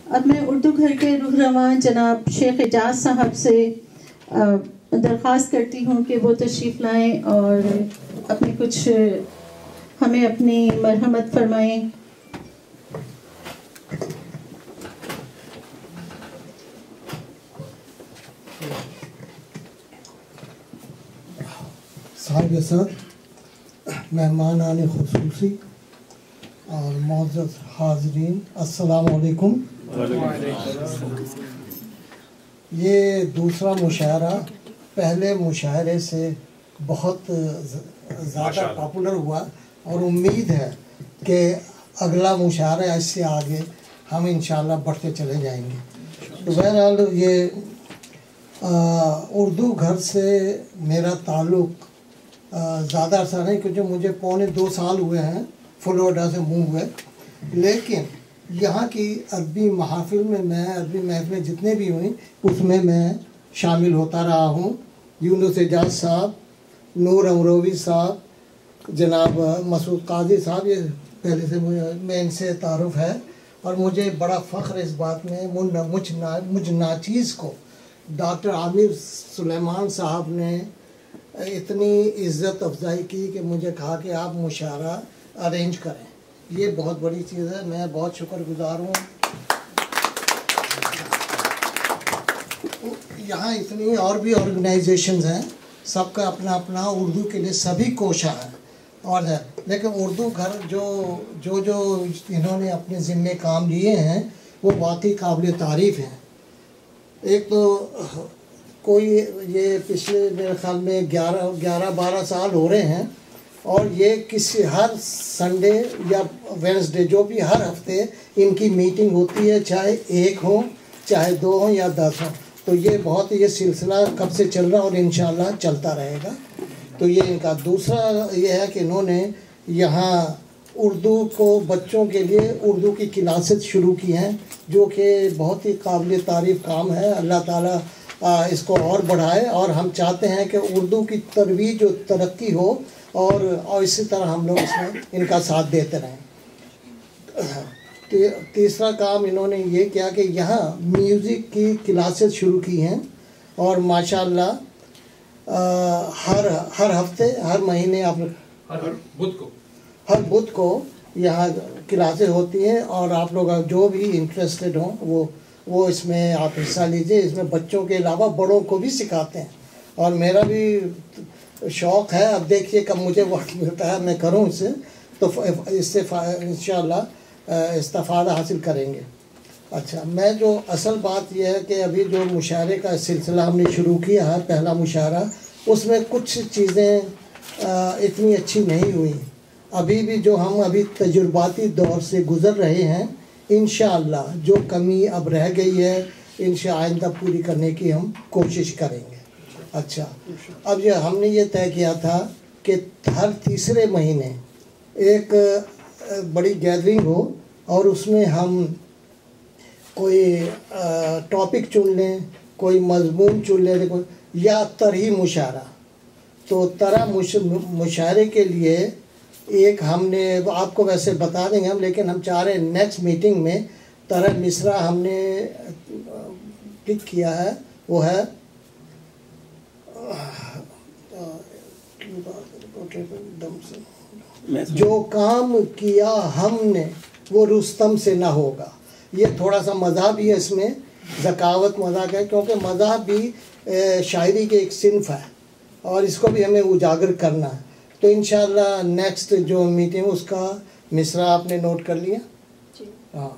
اب میں اردو گھر کے رہنما جناب شیخ اعجاز صاحب سے درخواست کرتی ہوں کہ وہ تشریف لائیں اور اپنے کچھ ہمیں اپنی مرحمت فرمائیں. صاحب صدر، مہمانان خصوصی اور معزز حاضرین، السلام علیکم. یہ دوسرا مشاعرہ پہلے مشاعرے سے بہت زیادہ پاپولر ہوا اور امید ہے کہ اگلا مشاعرہ اس سے آگے ہم انشاءاللہ بڑھتے چلے جائیں گے. تو بہرحال یہ اردو گھر سے میرا تعلق زیادہ عرصہ نہیں، کیونکہ مجھے 2.25 سال ہوئے ہیں فلوریڈا سے موو ہوئے، لیکن یہاں کی عربی محافل میں عربی محفلیں جتنے بھی ہوئیں اس میں شامل ہوتا رہا ہوں. یونس اعجاز صاحب، نور امروی صاحب، جناب مسعود قاضی صاحب، یہ پہلے سے میں ان سے تعارف ہے، اور مجھے بڑا فخر اس بات میں مجھ ناچیز کو ڈاکٹر عامر سلیمان صاحب نے اتنی عزت افزائی کی کہ مجھے کہا کہ آپ مشاعرہ ارینج کریں. یہ بہت بڑی چیز ہے، میں بہت شکر گزار ہوں. یہاں اتنی اور بھی آرگنائزیشنز ہیں، سب کا اپنا اپنا اردو کے لیے سبھی کوشاں ہیں اور ہے، لیکن اردو گھر جو انہوں نے اپنے ذمے کام لیے ہیں وہ واقعی قابل تعریف ہیں. ایک تو کوئی یہ پچھلے میرے خیال میں 11-12 سال ہو رہے ہیں، اور یہ کسی ہر سنڈے یا وینسڈے جو بھی ہر ہفتے ان کی میٹنگ ہوتی ہے، چاہے 1 ہو چاہے 2 ہوں یا 10 ہوں. تو یہ سلسلہ کب سے چل رہا اور انشاءاللہ چلتا رہے گا. تو یہ ان کا دوسرا یہ ہے کہ انہوں نے یہاں اردو کو بچوں کے لیے اردو کی کلاسز شروع کی ہیں، جو کہ بہت ہی قابل تعریف کام ہے. اللہ تعالیٰ اس کو اور بڑھائے، اور ہم چاہتے ہیں کہ اردو کی ترویج و ترقی ہو، اور اسی طرح ہم لوگ اس میں ان کا ساتھ دیتے رہیں. تیسرا کام انہوں نے یہ کیا کہ یہاں میوزک کی کلاسز شروع کی ہیں، اور ماشاءاللہ ہر ہفتے ہر مہینے ہر بدھ کو یہاں کلاسیں ہوتی ہیں، اور آپ لوگ جو بھی انٹرسٹڈ ہوں وہ اس میں آپ حصہ لیجئے. اس میں بچوں کے علاوہ بڑوں کو بھی سکھاتے ہیں، اور میرا بھی شوق ہے. اب دیکھیے کب مجھے وقت ملتا ہے میں کروں اسے، تو اس سے انشاءاللہ استفادہ حاصل کریں گے. اچھا، میں جو اصل بات یہ ہے کہ ابھی جو مشاعرے کا سلسلہ ہم نے شروع کیا ہے، پہلا مشاعرہ، اس میں کچھ چیزیں اتنی اچھی نہیں ہوئی. ابھی بھی جو ہم ابھی تجرباتی دور سے گزر رہے ہیں، انشاءاللہ جو کمی اب رہ گئی ہے آئندہ پوری کرنے کی ہم کوشش کریں گے. اچھا، اب ہم نے یہ طے کیا تھا کہ ہر تیسرے مہینے ایک بڑی گیدرنگ ہو، اور اس میں ہم کوئی ٹاپک چن لیں، کوئی مضمون چن لیں، یا طرحی مشاعرہ. تو طرح مشاعرے کے لیے ایک ہم نے آپ کو ویسے بتا دیں گے ہم، لیکن ہم چاہ رہے ہیں نیکسٹ میٹنگ میں طرح مصرع ہم نے پک کیا ہے، وہ ہے جو کام کیا ہم نے وہ رستم سے نہ ہوگا. یہ تھوڑا سا مذاق بھی ہے اس میں، ذکاوت مذاق ہے، کیونکہ مذاق بھی شاعری کے ایک صنف ہے، اور اس کو بھی ہمیں اجاگر کرنا ہے. تو انشاءاللہ نیکسٹ جو میٹنگ اس کا مصرع آپ نے نوٹ کر لیا؟ ہاں.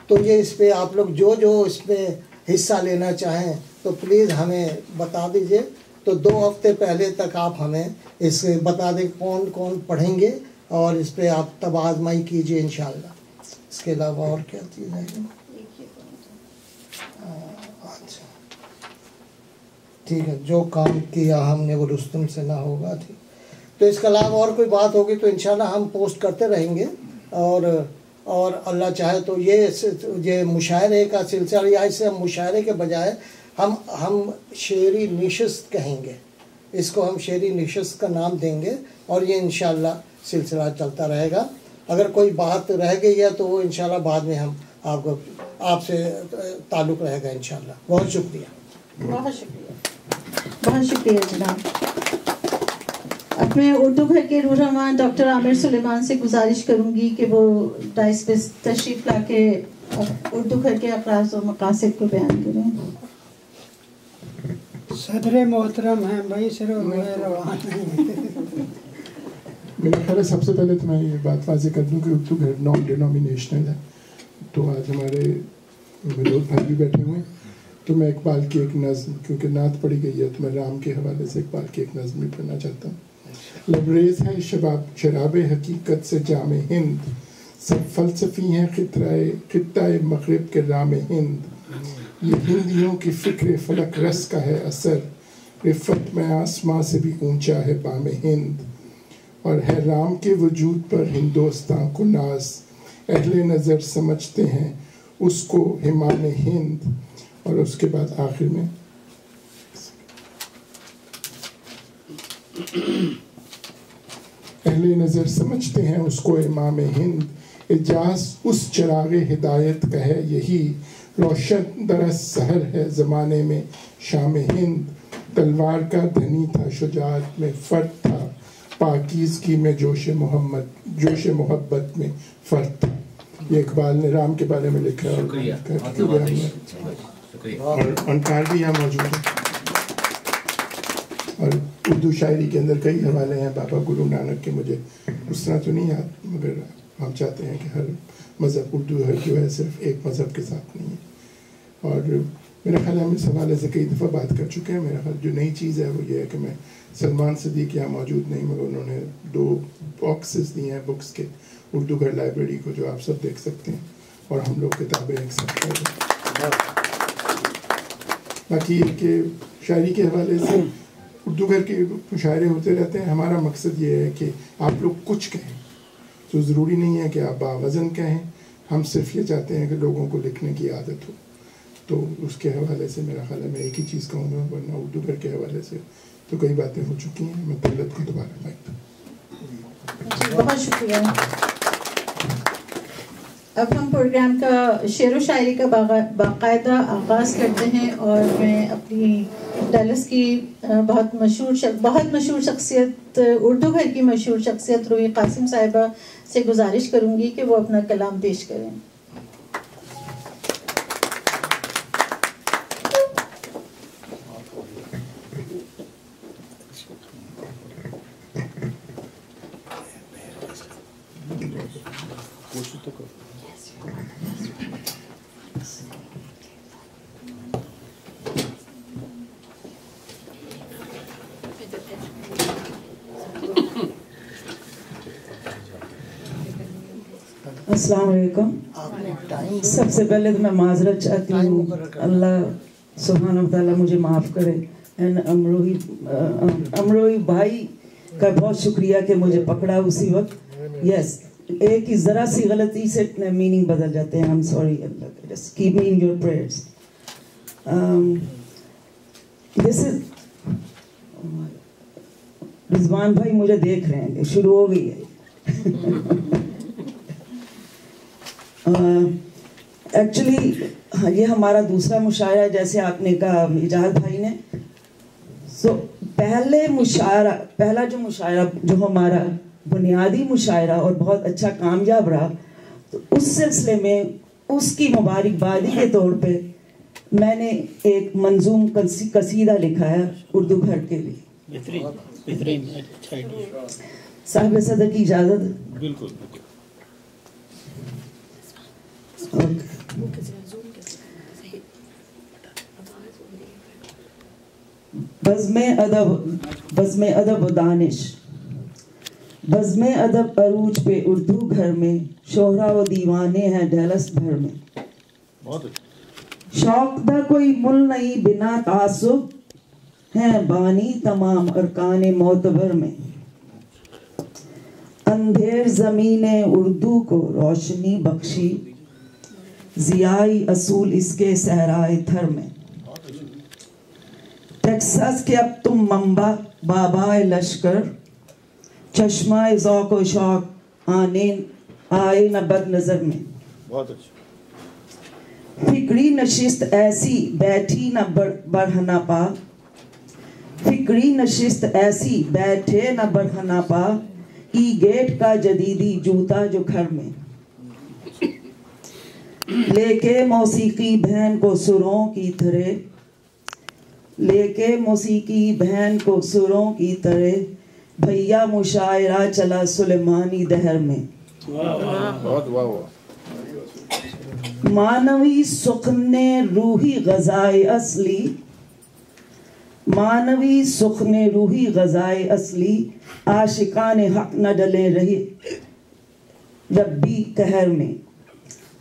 تو یہ اس پہ آپ لوگ جو اس پہ حصہ لینا چاہیں تو پلیز ہمیں بتا دیجئے. تو 2 ہفتے پہلے تک آپ ہمیں اس بتا دیں کون کون پڑھیں گے، اور اس پہ آپ تب آزمائی کیجئے انشاءاللہ. اس کے علاوہ اور کیا چیز ہے؟ اچھا ٹھیک ہے، جو کام کیا ہم نے وہ رستم سے نہ ہوگا. ٹھیک. تو اس کے علاوہ اور کوئی بات ہوگی تو انشاءاللہ ہم پوسٹ کرتے رہیں گے، اور اللہ چاہے تو یہ مشاعرے کا سلسلہ، یا اسے ہم مشاعرے کے بجائے ہم شعری نشست کہیں گے. اس کو ہم شعری نشست کا نام دیں گے، اور یہ انشاءاللہ سلسلہ چلتا رہے گا. اگر کوئی بات رہ گئی ہے تو وہ انشاءاللہ بعد میں ہم آپ سے تعلق رہے گا انشاءاللہ. بہت شکریہ. بہت شکریہ. بہت شکریہ جناب. اب میں اردو گھر کے رہنما ڈاکٹر عامر سلیمان سے گزارش کروں گی کہ وہ ڈائس پہ تشریف لا کے اردو گھر کے اغراض و مقاصد کو بیان کریں. صدر محترم ہیں بھائی سر ہوئے روان ہیں. میرا خیال ہے سب سے پہلے تو میں یہ بات واضح کر دوں کہ اردو گھر نان ڈینومینیشنل ہے. تو آج ہمارے ملوک بھائی بھی بیٹھے ہوئے ہیں تو میں اقبال کی ایک نظم، کیونکہ نعت پڑھی گئی ہے تو میں رام کے حوالے سے اقبال کی ایک نظم بھی پڑھنا چاہتا ہوں. لبریز ہے شراب حقیقت سے جام ہند، سب فلسفی ہیں خطہ مغرب کے رام ہند. یہ ہندیوں کی فکر فلک رس کا ہے اثر، رفت میں آسماں سے بھی اونچا ہے بام ہند. اور ہے رام کے وجود پر ہندوستان کو ناز، اہل نظر سمجھتے ہیں اس کو ہمام ہند. اور اس کے بعد آخر میں اہل نظر سمجھتے ہیں اس کو امام ہند. اجاز اس چراغ ہدایت کا ہے یہی، روشن درس سحر ہے زمانے میں شام ہند. تلوار کا دھنی تھا شجاعت میں فرد تھا، پاکیزگی میں جوش محبت میں فرد تھا. یہ اقبال نے رام کے بارے میں لکھا ہے اور انکار بھی یہاں موجود ہے. اور اردو شاعری کے اندر کئی حوالے ہیں بابا گرو نانک کے. مجھے اس طرح تو نہیں یاد، مگر ہم چاہتے ہیں کہ ہر مذہب اردو ہے جو ہے صرف ایک مذہب کے ساتھ نہیں ہے. اور میرا خیال ہے ہم اس حوالے سے کئی دفعہ بات کر چکے ہیں. میرا خیال جو نئی چیز ہے وہ یہ ہے کہ میں سلمان صدیق یہاں موجود نہیں، مگر انہوں نے 2 باکسز دیے ہیں بکس کے اردو گھر لائبریری کو، جو آپ سب دیکھ سکتے ہیں. اور ہم لوگ کتابیں ایک ساتھ پڑھ رہے ہیں. باقی یہ کہ شاعری کے حوالے سے اردو گھر کے مشاعرے ہوتے رہتے ہیں. ہمارا مقصد یہ ہے کہ آپ لوگ کچھ کہیں، تو ضروری نہیں ہے کہ آپ باوزن کہیں. ہم صرف یہ چاہتے ہیں کہ لوگوں کو لکھنے کی عادت ہو. تو اس کے حوالے سے میرا خیال ہے میں ایک ہی چیز کہوں گا، ورنہ اردو گھر کے حوالے سے تو کئی باتیں ہو چکی ہیں. میں طلت کو دوبارہ مائک دوں. بہت شکریہ. اب ہم پروگرام کا شعر و شاعری کا باقاعدہ آغاز کرتے ہیں، اور میں اپنی ڈیلس کی بہت مشہور شخصیت، اردو گھر کی مشہور شخصیت روحی قاسم صاحبہ سے گزارش کروں گی کہ وہ اپنا کلام پیش کریں. السلام علیکم. سب سے پہلے تو میں معذرت چاہتی ہوں، اللہ سبحانہ وتعالیٰ مجھے معاف کرے. امروہی بھائی کا بہت شکریہ کہ مجھے پکڑا اسی وقت. یس، ایک ہی ذرا سی غلطی سے میننگ بدل جاتے ہیں. I'm sorry. Just keep me in your prayers. This is رضوان بھائی مجھے دیکھ رہے ہیں کہ شروع ہو گئی ہے. ایکچولی یہ ہمارا دوسرا مشاعرہ ہے، جیسے آپ نے کہا ایجاد بھائی نے. سو پہلا جو مشاعرہ جو ہمارا بنیادی مشاعرہ اور بہت اچھا کامیاب رہا، تو اس سلسلے میں اس کی مبارکبادی کے طور پہ میں نے ایک منظوم قصیدہ لکھا ہے اردو گھر کے لیے. صاحب صدر کی اجازت؟ بالکل. بزم ادب و دانش، بزم ادب عروج پہ اردو گھر میں، شہرا و دیوانے ہیں ڈیلس بھر میں. شوق دا کوئی مل نہیں بنا تعصب، ہیں بانی تمام ارکان معتبر میں. اندھیر زمین اردو کو روشنی بخشی، ضیائی اصول اس کے صحرائے تھر میں. ٹیکساس کے اب تم منبع بابائے لشکر، چشمہ ذوق و شوق آنے آئے نہ بد نظر میں. بہت اچھا. فکری نشست ایسی بیٹھی نہ برہنہ پا, فکری نشست ایسی بیٹھے نہ برہنہ پا, ای گیٹ کا جدیدی جوتا جو گھر میں. لے کے موسیقی بہن کو سروں کی طرح, لے کے موسیقی بہن کو سروں کی طرح, بھیا مشاعرہ چلا سلیمانی دہر میں. بہت واہ واہ. مانوی سخن روحی غذائے اصلی, مانوی سخن روحی غذائے اصلی, عاشقان حق نہ ڈلے رہے ربی قہر میں,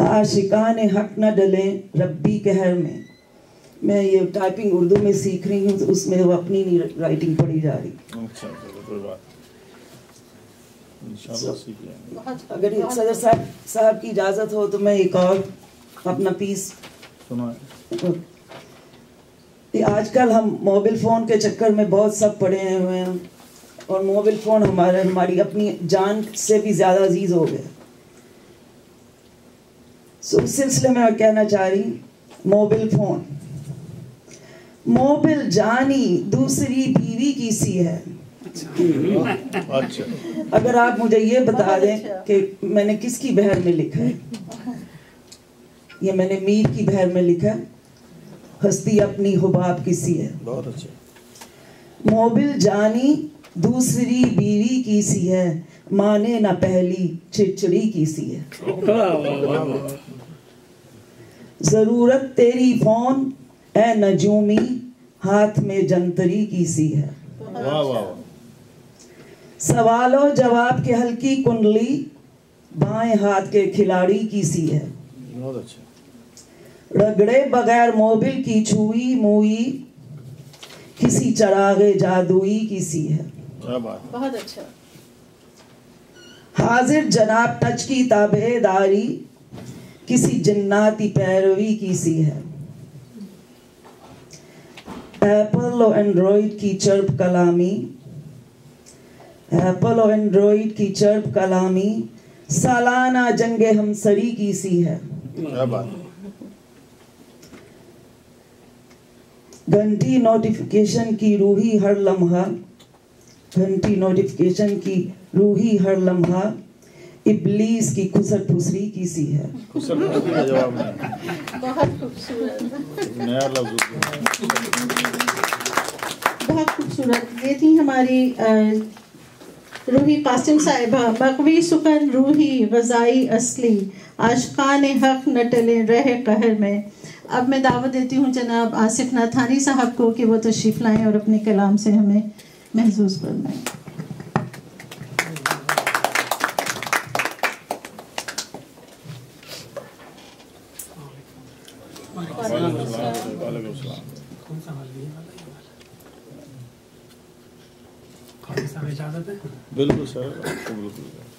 عاشقان حق نہ ڈلے ربی قہر میں. میں یہ ٹائپنگ اردو میں سیکھ رہی ہوں تو اس میں وہ اپنی نہیں رائٹنگ پڑھی جا رہی. اچھا کوئی بات انشاءاللہ سیکھ لیں گے. اگر صدر صاحب کی اجازت ہو تو میں ایک اور اپنا پیس سنائیں. آج کل ہم موبائل فون کے چکر میں بہت سب پڑے ہوئے ہیں, اور موبائل فون ہماری اپنی جان سے بھی زیادہ عزیز ہو گئے. اس سلسلے میں کہنا چاہ رہی, موبائل فون موبائل جانی دوسری بیوی کی سی ہے. اچھا اگر آپ مجھے یہ بتا دیں کہ میں نے کس کی بحر میں لکھا ہے, یہ میں نے میر کی بحر میں لکھا ہے, ہستی اپنی حباب کی سی ہے. بہت اچھا. موبل جانی دوسری بیوی کی سی ہے, مانے نہ پہلی چڑچڑی کی سی ہے. ضرورت تیری فون اے نجومی, ہاتھ میں جنتری کی سی ہے. واہ واہ. سوال و جواب کے ہلکی کنڈلی, بائیں ہاتھ کے کھلاڑی کی سی ہے. بہت اچھا. رگڑے بغیر موبل کی چھوئی موئی, کسی چراغ جادوئی کی سی ہے. کیا بات. بہت اچھا. حاضر جناب ٹچ کی تابع داری, کسی جناتی پیروی کی سی ہے. ایپل و اینڈرائڈ کی چرب کلامی, ایپل و اینڈرائڈ کی چرب کلامی, سالانہ جنگ ہمسری کی سی ہے. کیا بات. گھنٹی نوٹیفیکیشن کی روحی ہر لمحہ, گھنٹی نوٹیفیکیشن کی روحی ہر لمحہ, ابلیس کی خسر پھسری کی سی ہے. خسر پھسری کا جواب نہیں. بہت خوبصورت, نیا لفظ. بہت خوبصورت. یہ تھی ہماری روحی قاسم صاحبہ. مغوی سخن روحی غذائی اصلی, عاشقان حق نہ ٹلے رہے قہر میں. اب میں دعوت دیتی ہوں جناب آصف ناتھانی صاحب کو کہ وہ تشریف لائیں اور اپنے کلام سے ہمیں محظوظ فرمائیں. اجازت ہے؟ بالکل سر.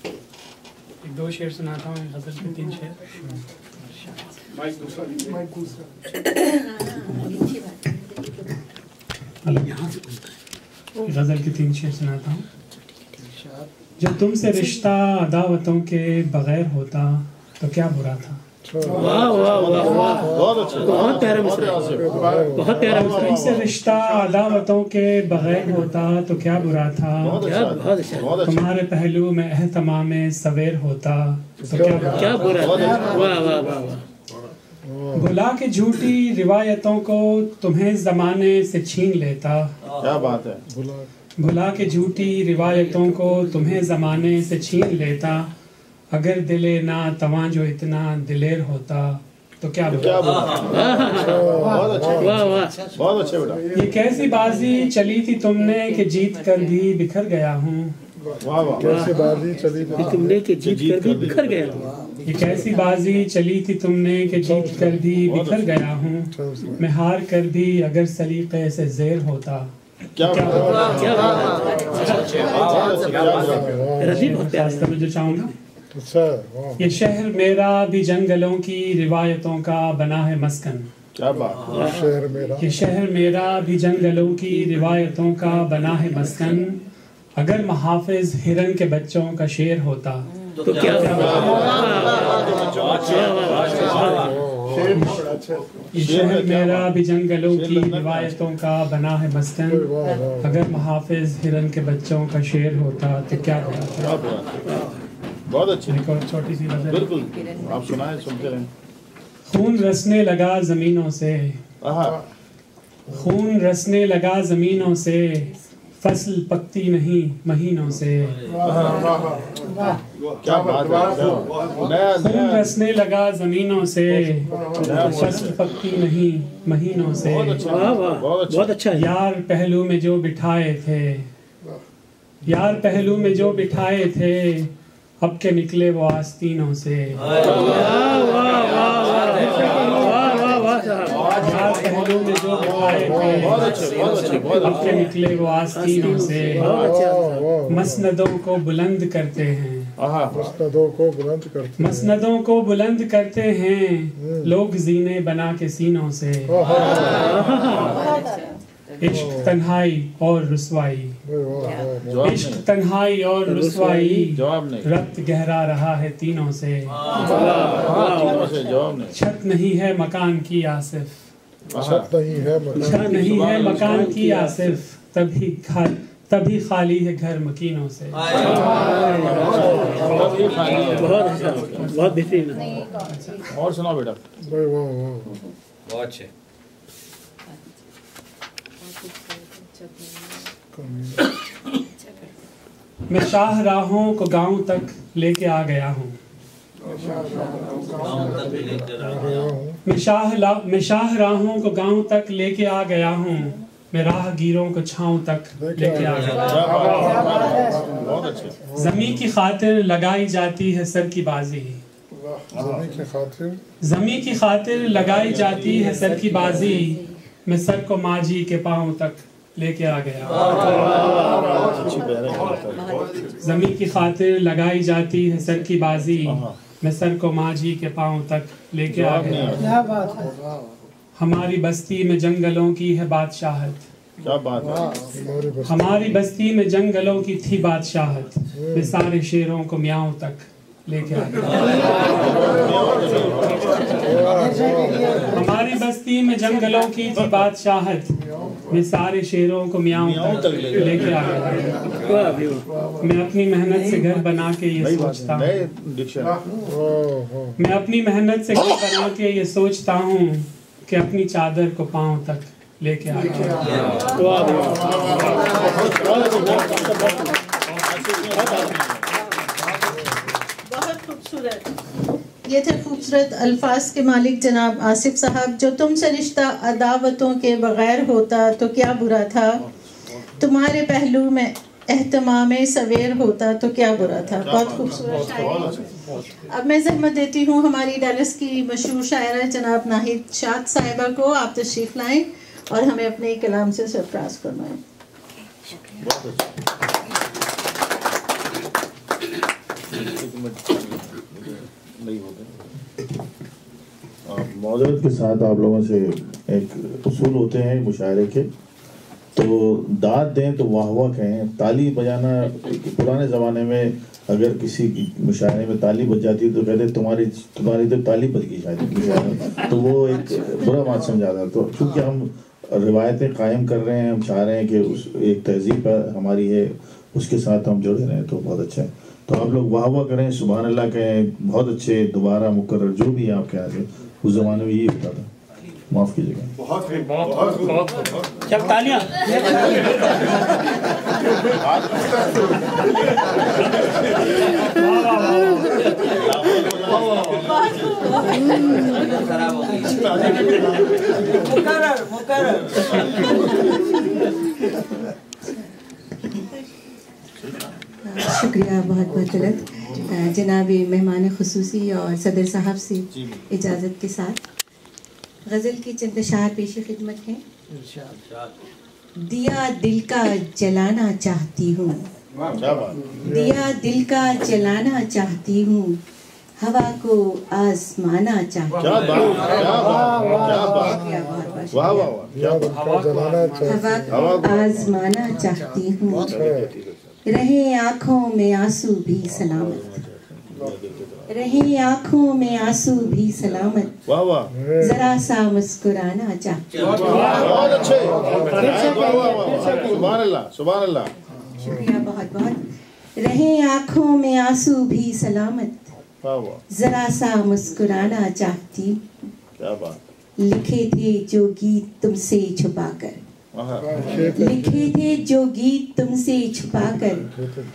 ایک دو شعر سناتا ہوں, غزل کے 3 شعر. غزل کے 3 شعر سناتا ہوں. جب تم سے رشتہ عداوتوں کے بغیر ہوتا تو کیا برا تھا. بہت پیارا مصرع. بہت پیارا مصرع. تم سے رشتہ عداوتوں کے بغیر ہوتا تو کیا برا تھا. تمہارے پہلو میں اہتمام سویر ہوتا تو کیا برا تھا. بلا کے جھوٹی روایتوں کو تمہیں زمانے سے چھین لیتا. کیا بات ہے. بلا کے جھوٹی روایتوں کو تمہیں زمانے سے چھین لیتا. اگر دل نا تواں جو اتنا دلیر ہوتا تو کیا برا. بہت اچھا. بہت اچھا بیٹا. یہ کیسی بازی چلی تھی تم نے کہ جیت کر بھی بکھر گیا ہوں. واہ واہ. کیسے بازی چلی تھی تم نے کہ جیت کر بھی بکھر گیا ہوں. یہ کیسی بازی چلی تھی تم نے کہ جیت کر بھی بکھر گیا ہوں. میں ہار کر بھی اگر سلیقے سے زیر ہوتا. جو چاہوں گا. یہ شہر میرا بھی جنگلوں کی روایتوں کا بنا ہے مسکن. کیا بات. یہ شہر میرا بھی جنگلوں کی روایتوں کا بنا ہے مسکن. اگر محافظ ہرن کے بچوں کا شیر ہوتا तो क्या ये शहर मेरा भी जंगलों की रिवायतों का बना है मस्कन, अगर मुहाफिज हिरन के बच्चों का शेर होता तो क्या होता। बहुत अच्छी, एक और छोटी सी गजल। बिल्कुल आप सुनाएं, सुनते रहें। खून रसने लगा जमीनों से, खून रसने लगा जमीनों से, फसल पकती नहीं महीनों से। क्या बात है, खून रसने लगा जमीनों से, फसल पकती नहीं महीनों से। बहुत अच्छा है। यार पहलू में जो बिठाए थे, यार पहलू में जो बिठाए थे, अब के निकले वो आस्तीनों से। यार पहलू में जो बिठाए थे, अब के निकले वो आस्तीनों से। मसनदों को बुलंद करते हैं, मसनदों को बुलंद करते हैं, लोग जीने बना के सीनों से। इश्क तन्हाई और रुसवाई, इश्क तन्हाई और रुसवाई, रक्त गहरा रहा है तीनों से। छत नहीं है मकान की आसिफ, छत नहीं है मकान की आसिफ, तभी खाली है घर मकीनों से। बहुत बेहतरीन। और सुनाओ बेटा। बहुत अच्छे। मैं शाह राहों को गांव तक लेके आ गया हूँ, मैं शाह राहों को गांव तक लेके आ गया हूँ, मैं राहगीरों को छांव तक लेके आ गया हूँ। ज़मीं की खातिर लगाई जाती है सर की बाजी, ज़मीं की खातिर लगाई जाती है सर की बाजी, मैं सर को माजी के पाँव तक लेके आ गया। ज़मीं की खातिर लगाई जाती है सर की बाजी, मैं सर को माजी के पाँव तक लेके आ गया। हमारी बस्ती में जंगलों की है बादशाहत, क्या बात है। हमारी बस्ती में जंगलों की थी बादशाहत, मैं सारे शेरों को म्याऊं तक लेके आ गया। हमारी बस्ती में जंगलों की थी बादशाहत, मैं सारे शेरों को म्याऊं तक लेके आ गया। मैं अपनी मेहनत से घर बना के ये सोचता हूँ, मैं अपनी मेहनत से घर बना के ये सोचता हूँ कि अपनी चादर को पाँव तक लेके आ गया। बहुत खूबसूरत। ये थे खूबसूरत अल्फाज के मालिक जनाब आसिफ साहब। जो तुमसे रिश्ता अदावतों के बगैर होता तो क्या बुरा था, तुम्हारे पहलू में एहतमाम सवेर होता तो क्या बुरा था। बहुत खूबसूरत शायरी। अब मैं ज़हमत देती हूँ हमारी डैलस की मशहूर शायरा जनाब नाहिद शाद साहिबा को, आप तशरीफ़ लाएं और हमें अपने कलाम से सरफराज करवाएं। मौजूद के साथ आप लोगों से एक उसूल होते हैं मुशायरे के, तो दाद दें तो वाह वाह कहें। ताली बजाना, पुराने ज़माने में अगर किसी मुशायरे में ताली बज जाती तो कहते तुम्हारी तो ताली बज गई शायद, तो वो एक बुरा बात समझाता। तो चूँकि हम रिवायतें कायम कर रहे हैं, हम चाह रहे हैं कि उस एक तहजीब हमारी है उसके साथ हम जुड़े रहें, तो बहुत अच्छा है। तो आप लोग वाह वाह करें, सुभान अल्लाह कहें, बहुत अच्छे, दोबारा मुकर्रर जो भी आपके यहाँ से उस ज़माने में यही होता था। माफ़ कीजिएगा। जब तालियां शुक्रिया बहुत बहुत गलत। जनाब मेहमान खुसूसी और सदर साहब से इजाज़त के साथ गज़ल की चंद अशार पेशी खिदमत है। दिया दिल का जलाना चाहती हूँ, दिया दिल का जलाना चाहती हूँ, हवा को आजमाना चाहती हूँ, हवा को आजमाना चाहती हूँ, रहे आँखों में आंसू भी सलामत, रहे आंखों में आंसू भी सलामत, वाह वाह, जरा सा मुस्कुराना चाहती हूँ। बहुत अच्छे, सुभान अल्लाह सुभान अल्लाह। शुक्रिया बहुत बहुत। रहे आंखों में आंसू भी सलामत, वाह वाह, जरा सा मुस्कुराना चाहती हूँ। क्या बात, लिखे थे जो गीत तुमसे छुपाकर, लिखे थे जो गीत तुमसे छुपाकर,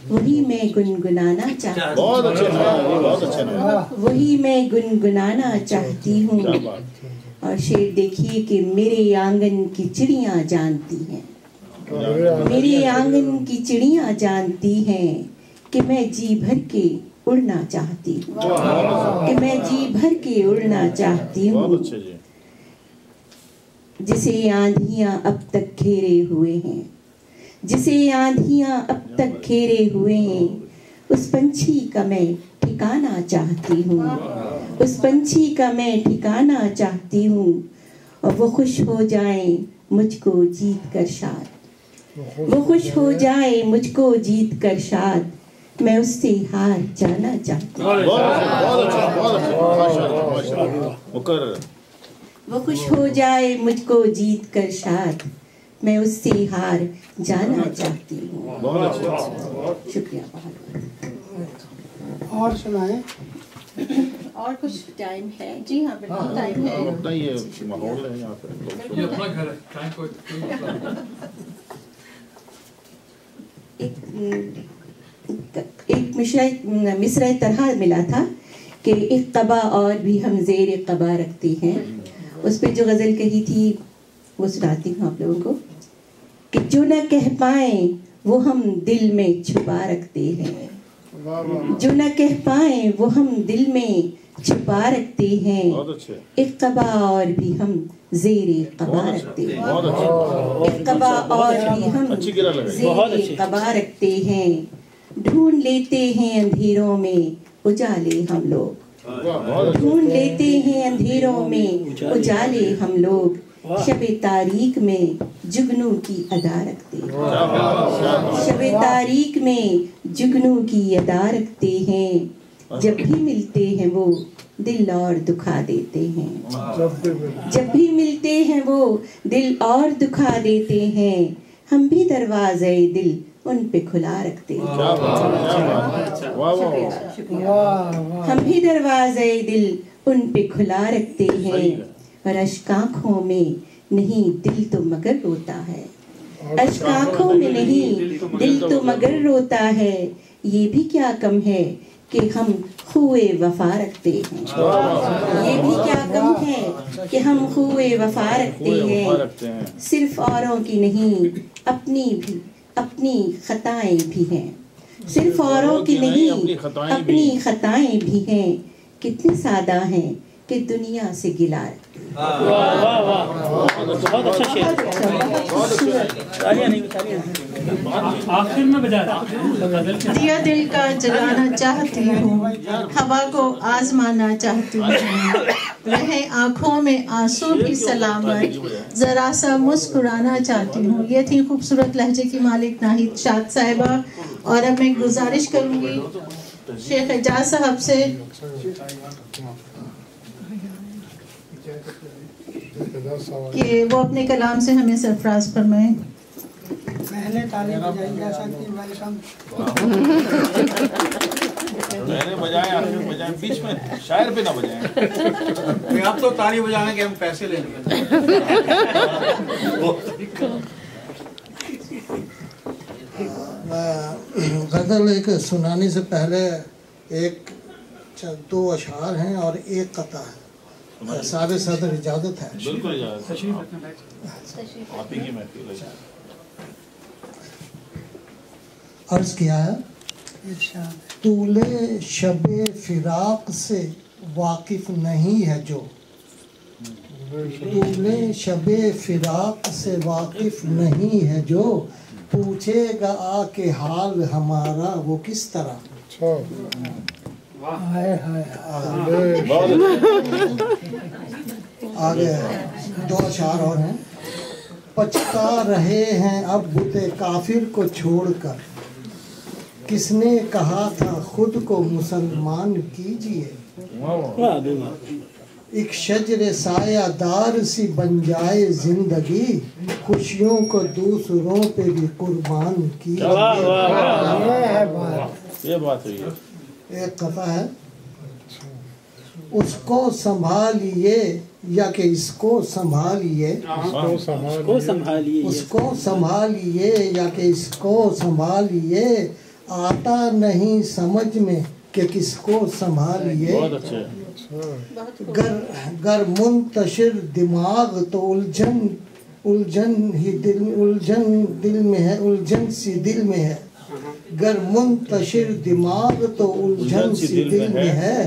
वही मैं गुनगुनाना चाहती हूँ। बहुत अच्छे, बहुत अच्छे, वही मैं गुनगुनाना चाहती हूँ। और शेर देखिए कि मेरे आंगन की चिड़ियाँ जानती हैं, मेरे आंगन की चिड़ियाँ जानती हैं कि मैं जी भर के उड़ना चाहती हूँ, कि मैं जी भर के उड़ना चाहती हूँ। जिसे आंधियां अब तक घेरे हुए हैं, जिसे आंधियां अब तक घेरे हुए हैं, उस पंछी का मैं ठिकाना चाहती हूँ, उस पंछी का मैं ठिकाना चाहती हूँ। और वो खुश हो जाए मुझको जीत कर शाद, वो खुश हो जाए मुझको जीत कर शाद, मैं उससे हार जाना चाहती हूँ। वो खुश हो जाए मुझको जीत कर शाद, मैं उससे हार जाना चाहती हूँ। शुक्रिया बहुत। और सुनाएं। और कुछ टाइम है? जी हाँ बिल्कुल टाइम है। अपना ये माहौल है यहाँ पे, ये अपना घर है, टाइम को एक मिसरा तरह मिला था कि एक कबा और भी हम ज़ेर कबा रखते हैं। उस पे जो गज़ल कही थी वो सुनाती हूँ आप लोगों को कि जो न कह पाए वो हम दिल में छुपा रखते हैं, जो न कह पाए वो हम दिल में छुपा रखते हैं। एक कबा और भी हम ज़ेरे कबा रखते हैं, एक कबा और भी हम ज़ेरे कबा रखते हैं। ढूंढ लेते हैं अंधेरों में उजाले हम लोग, ढूंढ लेते हैं अंधेरों में उजाले हम लोग, शबे तारीख में जुगनू की अदा रखते हैं, शबे तारीख में जुगनू की अदा रखते हैं। जब भी मिलते हैं वो दिल और दुखा देते हैं, जब भी मिलते हैं वो दिल और दुखा देते हैं। हम भी दरवाज़े दिल उन पे खुला रखते हैं, हम भी दरवाज़े दिल उन पे खुला रखते हैं। और अश्क आँखों में नहीं दिल तो मगर रोता है, अश्क आँखों में नहीं दिल तो मगर रोता है। ये भी क्या कम है कि हम खुए वफा रखते हैं, ये भी क्या कम है कि हम खुए वफा रखते हैं। सिर्फ औरों की नहीं अपनी खताएं भी हैं, सिर्फ औरों की नहीं अपनी खताएं भी हैं। कितने सादा हैं कि दुनिया से गिला रखते हैं। आखिर में बजा दिया दिल का जलाना चाहती हूँ, हवा को आजमाना चाहती हूँ, रहे आँखों में आंसू भी सलामत, जरा सा मुस्कुराना चाहती हूँ। ये थी खूबसूरत लहजे की मालिक नाहिद शाद साहिबा। और अब मैं गुजारिश करूँगी शेख एजाज साहब से कि वो अपने कलाम से हमें सरफराज फरमाएं। पहले ताली बजाएंगे वाले साहब, मैंने बजाए आखिर में बजाए, बीच में शायर पे ना बजाएं। आप तो ताली बजाने के हम पैसे ले लेंगे। गज़ल एक सुनाने से पहले एक दो अशार हैं और एक कता है। साहब सदर इजाज़त है? बिल्कुल इजाज़त है। आप ही की महफिल है। अर्ज किया है, तूले शबे फिराक से वाकिफ नहीं है जो, तूले शबे फिराक से वाकिफ नहीं है जो, पूछेगा आके हाल हमारा वो किस तरह। आगे दो अशार और हैं। पछता रहे हैं अब बुते काफिर को छोड़कर, کس نے کہا تھا خود کو مسلمان کیجئے، ایک شجر سایہ دار سی بن جائے زندگی، خوشیوں کو دوسروں پہ بھی قربان کیجئے۔ یہ بات ہوئی ہے۔ ایک قطعہ ہے، اس کو سنبھالیے یا کہ اس کو سنبھالیے، اس کو سنبھالیے یا کہ اس کو سنبھالیے، آتا نہیں سمجھ میں کہ کس کو سنبھالیے، گر منتشر دماغ تو الجھن ہی دل میں ہے، الجھن سی دل میں ہے، گر منتشر دماغ تو الجھن سی دل میں ہے،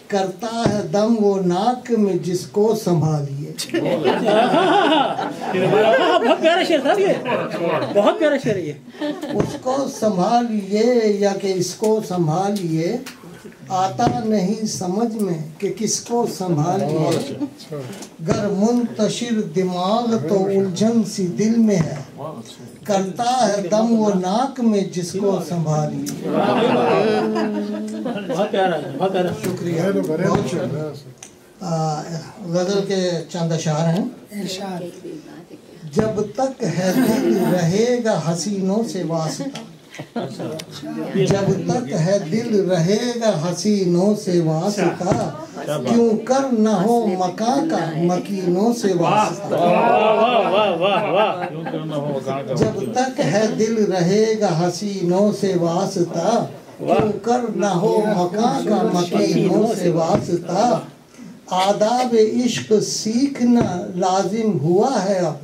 کرتا ہے دم وہ ناک میں جس کو سنبھالیے۔ بہت پیارا شعر تھا یہ، بہت پیارا شعر ہے یہ۔ اس کو سنبھالیے یا کہ اس کو سنبھالیے، آتا نہیں سمجھ میں کہ کس کو سنبھالیے، گر منتشر دماغ تو الجھن سی دل میں ہے، کرتا ہے دم وہ ناک میں جس کو سنبھالیے۔ بہت پیارا ہے، بہت پیارا۔ شکریہ، بہت شکریہ۔ غزل کے چند اشعار ہیں۔ جب تک ہے دل رہے گا حسینوں سے واسطہ، جب تک ہے دل رہے گا حسینوں سے واسطہ، کیوں کر نہ ہو مکان کا مکینوں سے واسطہ، جب تک ہے دل رہے گا حسینوں سے واسطہ، کیوں کر نہ ہو مکان کا مکینوں سے واسطہ، آداب عشق سیکھنا لازم ہوا ہے اب،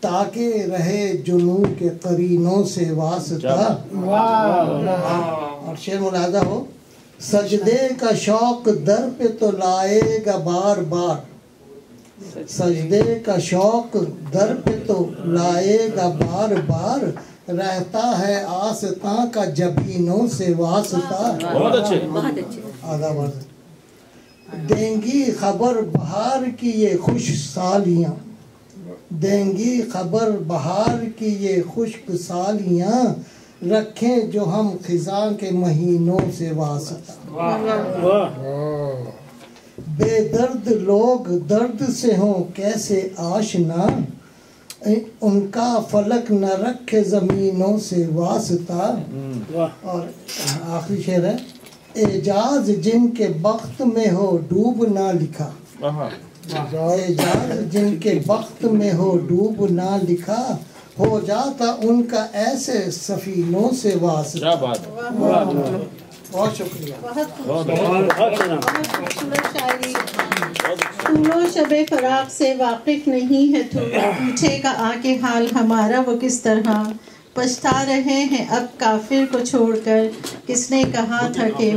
تاکہ رہے جنون کے قرینوں سے واسطہ۔ اور شعر ملاحظہ ہو، سجدے کا شوق در پہ تو لائے گا بار بار، سجدے کا شوق در پہ تو لائے گا بار بار، رہتا ہے آستاں کا جبینوں سے واسطہ۔ بہت اچھے، آدھا برد دیں گی خبر بہار کی یہ خوش سالیاں، دیں گی خبر بہار کی یہ خشک سالیاں، رکھیں جو ہم خزاں کے مہینوں سے واسطہ۔ بے درد لوگ درد سے ہوں کیسے آشنا، ان کا فلک نہ رکھے زمینوں سے واسطہ۔ اور آخری شعر ہے، اعجاز جن کے بخت میں ہو ڈوب نہ لکھا، اعجاز جن کے بخت میں ہو ڈوب نہ لکھا، ہو جاتا ان کا ایسے سفینوں سے واسطہ۔ بہت شکریہ۔ بہت خوبصورت شاعری۔ طول و شب فراق سے واقف نہیں ہے تو، پوچھے گا آ کے حال ہمارا وہ کس طرح، پچھتا رہے ہیں اب کافر کو چھوڑ کر، کس نے کہا تھا کہ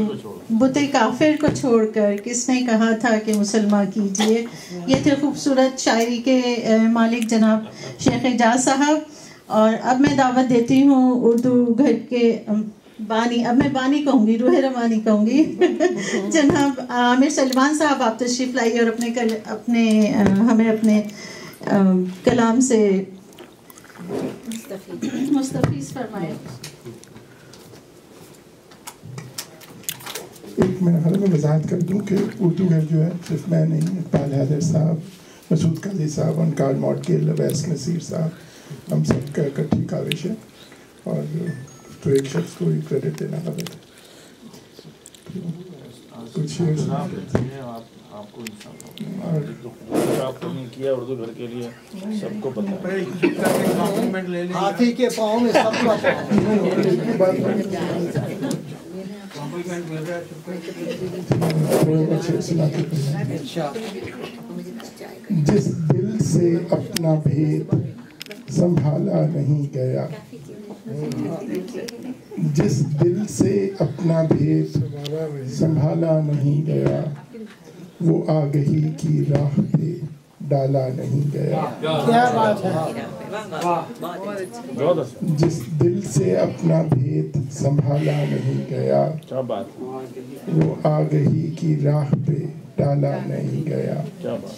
بت کافر کو چھوڑ کر، کس نے کہا تھا کہ مسلمان کیجئے۔ یہ تھے خوبصورت شاعری کے مالک جناب شیخ اعجاز صاحب۔ اور اب میں دعوت دیتی ہوں اردو گھر کے بانی، اب میں بانی کہوں گی، روح رمانی کہوں گی، جناب عامر سلمان صاحب، آپ تشریف لائیے اور ہمیں اپنے کلام سے مستفیض فرمائے۔ ایک میں وضاحت کر دوں کہ اردو گھر جو ہے صرف میں نہیں، اقبال حیدر صاحب، مسعود قاضی صاحب، انکار موڈگل، اویس نصیر صاحب، ہم سب کا اکٹھی کاوش ہے، اور تو ایک شخص کو ہی کریڈٹ دینا غلط ہے۔ کچھ آپ کو نہیں کیا اردو گھر کے لیے، سب کو پتہ ہے۔ ہاتھی کے پاؤں میں سب کا پاؤں۔ جس دل سے اپنا بھید سنبھالا نہیں گیا، جس دل سے اپنا بھید سنبھالا نہیں گیا، وہ آگہی کی راہ پہ ڈالا نہیں گیا۔ کیا بات ہے، جس دل سے اپنا بھید سنبھالا نہیں گیا، کیا بات، وہ آگہی کی راہ پہ ڈالا نہیں گیا۔ کیا بات،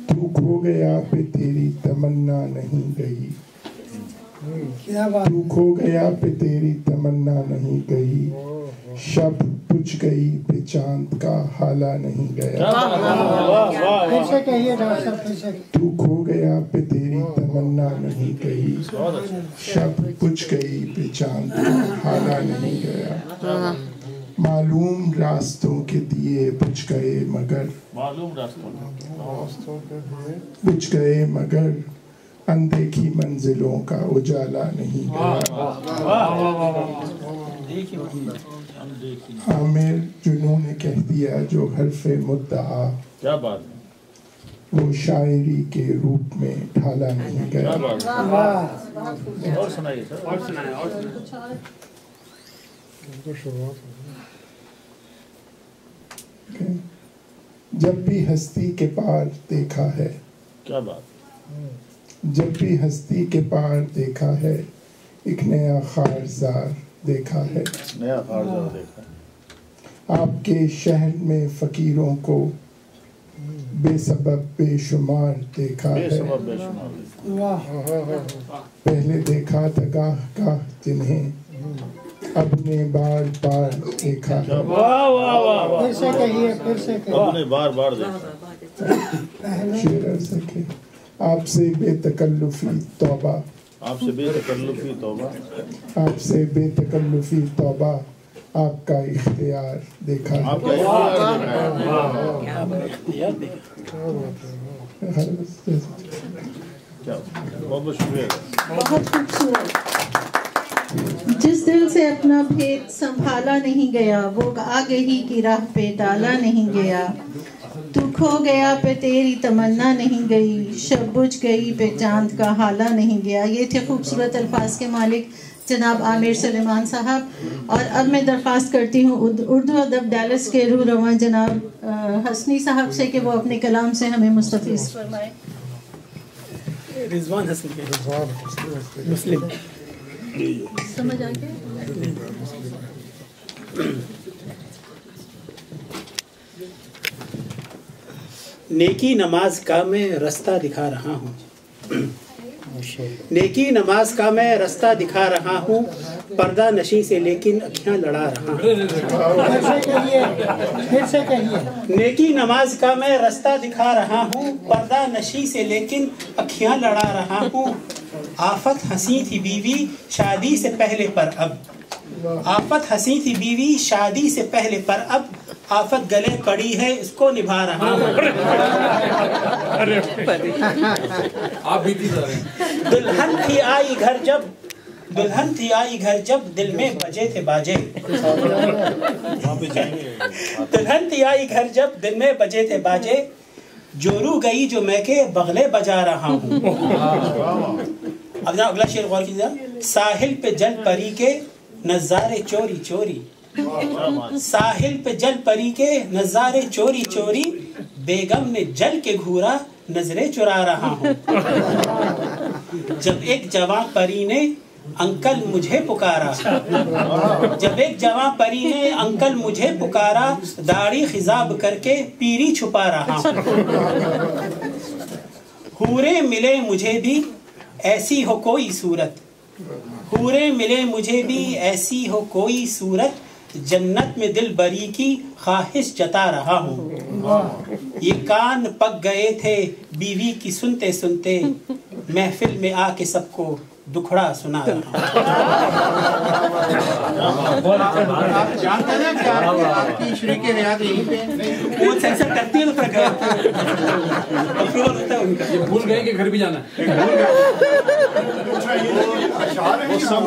تو کھو گیا پہ تیری تمنا نہیں گئی، तू खो गया पे तेरी तमन्ना नहीं गई, शब बुझ गई पे चांद का हाला नहीं गया। फिर से कहिए डॉक्टर साहब, फिर से। तू खो गया पे तेरी तमन्ना नहीं गई, शब बुझ गई पे चांद का हाला नहीं गया। मालूम रास्तों के दिए बुझ गए मगर, बुझ गए मगर अनदेखी मंजिलों का उजाला नहीं गया। आमिर जुनून ने कह दिया जो हरफे मुद्दआ, क्या बात है, वो शायरी के रूप में ढाला नहीं गया। और सुनाइए सर, और सुनाइए, और जब भी हस्ती के पार देखा है, क्या बात, जब भी हस्ती के पार देखा है, एक नया खारजार देखा है, नया खारजार देखा। आपके शहर में फकीरों को बेसबब बेशुमार देखा है, पहले देखा था गाह गाह जिन्हें अब ने बार बार देखा है। फिर से कहिए, फिर से कहिए। अब ने बार बार देखा। शेर अर्ज़ के आपसे बेतकल्लुफी तौबा, आपसे बेतकल्लुफी तौबा, आपसे बेतकल्लुफी तौबा, आपका इख्तियार देखा है। आपका इख्तियार देखा। क्या बहुत बहुत शुक्रिया। बहुत खूबसूरत। जिस दिल से अपना भेद संभाला नहीं गया, वो आगे ही की राह पे डाला नहीं गया। तू खो गया पे तेरी तमन्ना नहीं गई, शब बुझ गई पे चांद का हाला नहीं गया। ये थे खूबसूरत अल्फाज के मालिक जनाब आमिर सुलेमान साहब। और अब मैं दरख्वास्त करती हूँ उर्दू अदब डैलस के रूह रवां जनाब हसनी साहब से कि वो अपने कलाम से हमें मुस्तफीज़ फरमाए। रिजवान हसनी मुस्लिम समझ आ गया? नेकी नमाज का मैं रास्ता दिखा रहा हूँ, नेकी नमाज का मैं रास्ता दिखा रहा हूँ, पर्दा नशी से लेकिन अखियाँ लड़ा रहा हूँ। फिर से कहिए। नेकी नमाज का मैं रास्ता दिखा रहा हूँ, पर्दा नशी से लेकिन अखियाँ लड़ा रहा हूँ। आफत हंसी थी बीवी शादी से पहले पर अब, आफत हंसी थी बीवी शादी से पहले पर अब, आफत गले पड़ी है इसको निभा रहा हूँ। आप भी दुल्हन थी आई घर जब, दुल्हन थी आई घर जब दिल में बजे थे बाजे, दुल्हन थी आई घर जब दिल में बजे थे बाजे, जोरू गई जो मैं के बगले बजा रहा हूँ। अब अगला शेर गौर कीजिए। साहिल पे जल परी के नजारे चोरी चोरी, साहिल पे जल परी के नजारे चोरी चोरी, बेगम ने जल के घूरा नजरें चुरा रहा हूँ। जब एक जवां परी ने अंकल मुझे पुकारा, जब एक जवां परी ने अंकल मुझे पुकारा, दाढ़ी खिजाब करके पीरी छुपा रहा हूँ। हूरे मिले मुझे भी ऐसी हो कोई सूरत, हूरे मिले मुझे भी ऐसी हो कोई सूरत, जन्नत में दिल बरी की ख्वाहिश जता रहा हूँ। ये कान पक गए थे बीवी की सुनते सुनते, महफिल में आके सबको दुखड़ा सुना रहा हूँ। आप जानते हैं कि आपकी शरीक रियाद यहीं पे वो सेंसर करती है तो फिर अप्रूवल होता है उनका। ये भूल गए कि घर भी जाना है। वो सब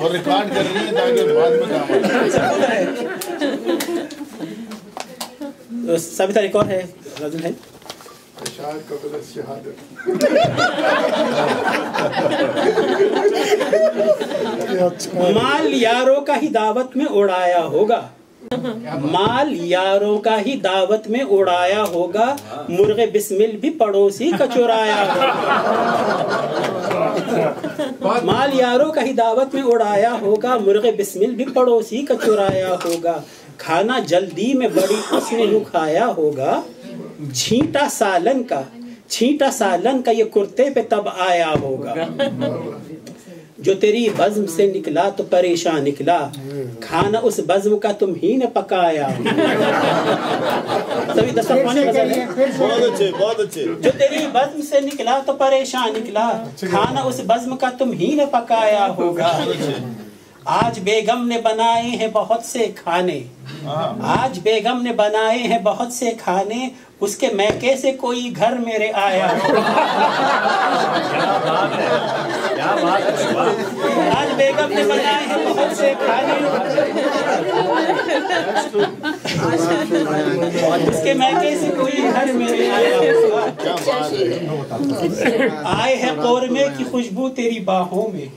और रिकॉर्ड कर रही है ताकि बाद में काम आए। सविता एक और है, राजुल है। माल यारों का ही दावत में उड़ाया होगा, माल यारों का ही दावत में उड़ाया होगा, मुर्गे बिस्मिल भी पड़ोसी का चुराया होगा। माल यारों का ही दावत में उड़ाया होगा, मुर्गे बिस्मिल भी पड़ोसी का चुराया होगा। खाना जल्दी में बड़ी उसने यूं खाया होगा, छींटा सालन का छींटा सालन का ये कुर्ते पे तब आया होगा। जो तेरी बज़्म से निकला तो परेशान निकला, खाना उस बज़्म का तुम ही ने पकाया। सभी दस्तक पाने गज़ल है। बहुत अच्छे, बहुत अच्छे। जो तेरी बज़्म से निकला तो परेशान निकला, खाना उस बज़्म का तुम ही ने पकाया होगा। आज बेगम ने बनाए हैं बहुत से खाने, आज बेगम ने बनाए हैं बहुत से खाने, उसके मैके से कोई घर मेरे आया। क्या बात है। आज बेगम ने बनाए हैं बहुत से खाने, उसके मैके से कोई घर मेरे आया। आए है कौरमे की खुशबू तेरी बाहों में,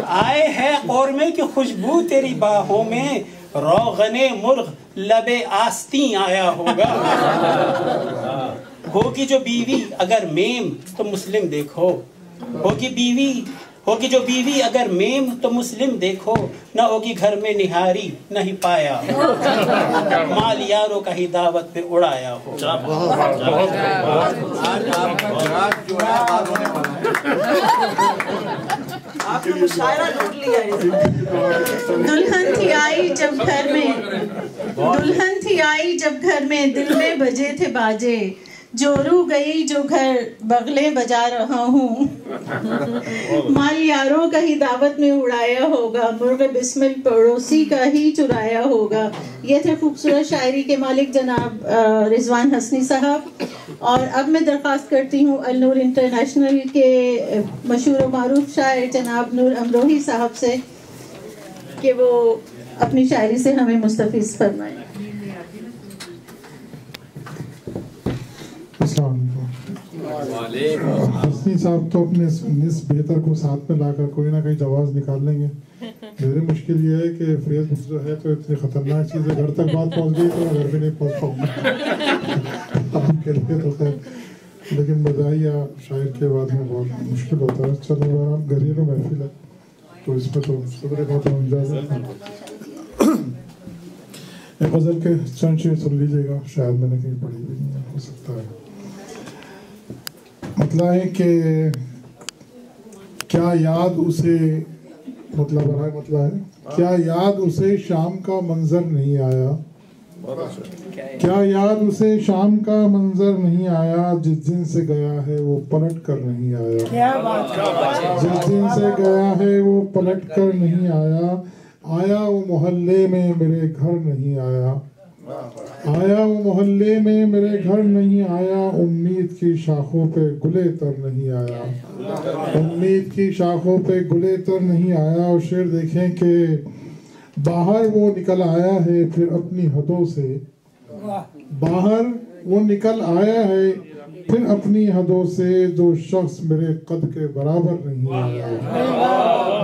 आए है कौरमे की खुशबू तेरी बाहों में, रोगने मुर्ग लबे आस्तीं आया होगा। होगी जो बीवी अगर मेम तो मुस्लिम देखो, होगी जो बीवी अगर मेम तो मुस्लिम देखो, न होगी घर में निहारी नहीं पाया, माल यारों का ही दावत पे उड़ाया हो। दुल्हन थी आई जब घर में, दुल्हन थी आई जब घर में, दिल में बजे थे बाजे, जोरू गई जो घर बगले बजा रहा हूँ, माल यारों का ही दावत में उड़ाया होगा, मुर्ग बिस्मिल पड़ोसी का ही चुराया होगा। ये थे खूबसूरत शायरी के मालिक जनाब रिजवान हसनी साहब। और अब मैं दरख्वास्त करती हूँ अल नूर इंटरनेशनल के मशहूर मारूफ शायर जनाब नूर अमरोही साहब से कि वो अपनी शायरी से हमें मुस्तफिज़ फरमाएं। हसनी साहब तो अपने निस बेहतर को साथ में लाकर कोई ना कोई जवाब निकाल लेंगे। मेरी मुश्किल ये है कि फ्रेज जो है तो इतनी खतरनाक चीज़ है, घर तक बात पहुंच गई तो मैं घर भी नहीं पहुंच पाऊंगा आपके लिए तो खैर, लेकिन मज़ाहिया शायर के बाद में बहुत मुश्किल होता है। चलो घरेलू महफिल है तो इसमें तो सब्र बहुत इजाज़त है। एक गज़ल के चंद शेर सुन लीजिएगा, शायद मैंने कहीं पढ़ी भी नहीं हो सकता है। मतलब है कि क्या याद उसे, मतलब है क्या याद उसे शाम का मंजर नहीं आया, क्या याद उसे शाम का मंजर नहीं आया, जिस दिन से गया है वो पलट कर नहीं आया, जिस दिन से गया है वो पलट कर नहीं आया, आया वो मोहल्ले में मेरे घर नहीं आया, आया वो मोहल्ले में मेरे घर नहीं आया, उम्मीद की शाखों पे गुले तर नहीं आया, उम्मीद की शाखों पे गुले तर नहीं आया। और शेर देखें कि बाहर वो निकल आया है फिर अपनी हदों से, बाहर वो निकल आया है फिर अपनी हदों से, जो शख्स मेरे कद के बराबर नहीं आया,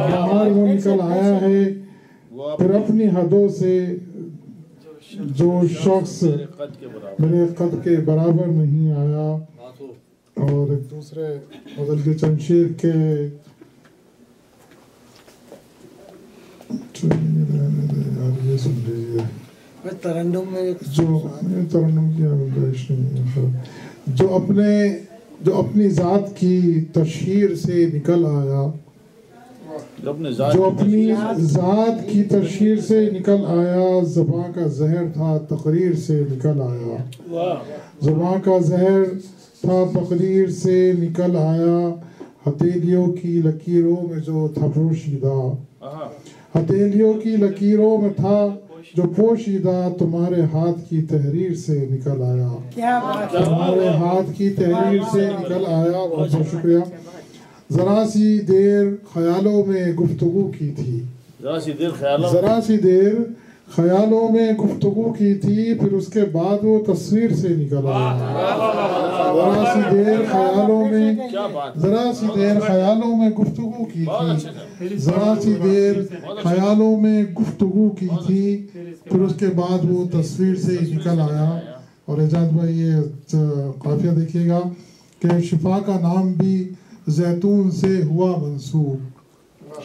बाहर वो निकल आया है फिर अपनी हदों से, जो शख्स मेरे कद के बराबर नहीं आया। और एक दूसरे गज़ल के चंद शेर के ये सुन लीजिए। तरन्नुम में जो तरन्नुम की गुंजाइश नहीं है, जो अपनी ज़ात की तशहीर से निकल आया, जो अपनी ज़ात की तशहीर से निकल आया, ज़बां का जहर था तकरीर से निकल आया, ज़बां का जहर था तकरीर से निकल आया, हथेलियों की लकीरों में जो था पोशीदा, हथेलियों की लकीरों में था जो पोशीदा, तुम्हारे हाथ की तहरीर से निकल आया, तुम्हारे हाथ की तहरीर से निकल आया। बहुत बहुत शुक्रिया। जरा सी देर ख्यालों में गुफ्तगू की थी, जरा सी देर ख्यालों में गुफ्तगू की थी, फिर उसके बाद वो तस्वीर से निकल आया, जरा सी देर ख्यालों में, जरा सी देर ख्यालों में गुफ्तगू की थी, जरा सी देर ख्यालों में गुफ्तगू की थी, फिर उसके बाद वो तस्वीर से निकल आया। और एजाज भाई ये काफिया देखिएगा कि शिफा का नाम भी जैतून से हुआ मंसूब,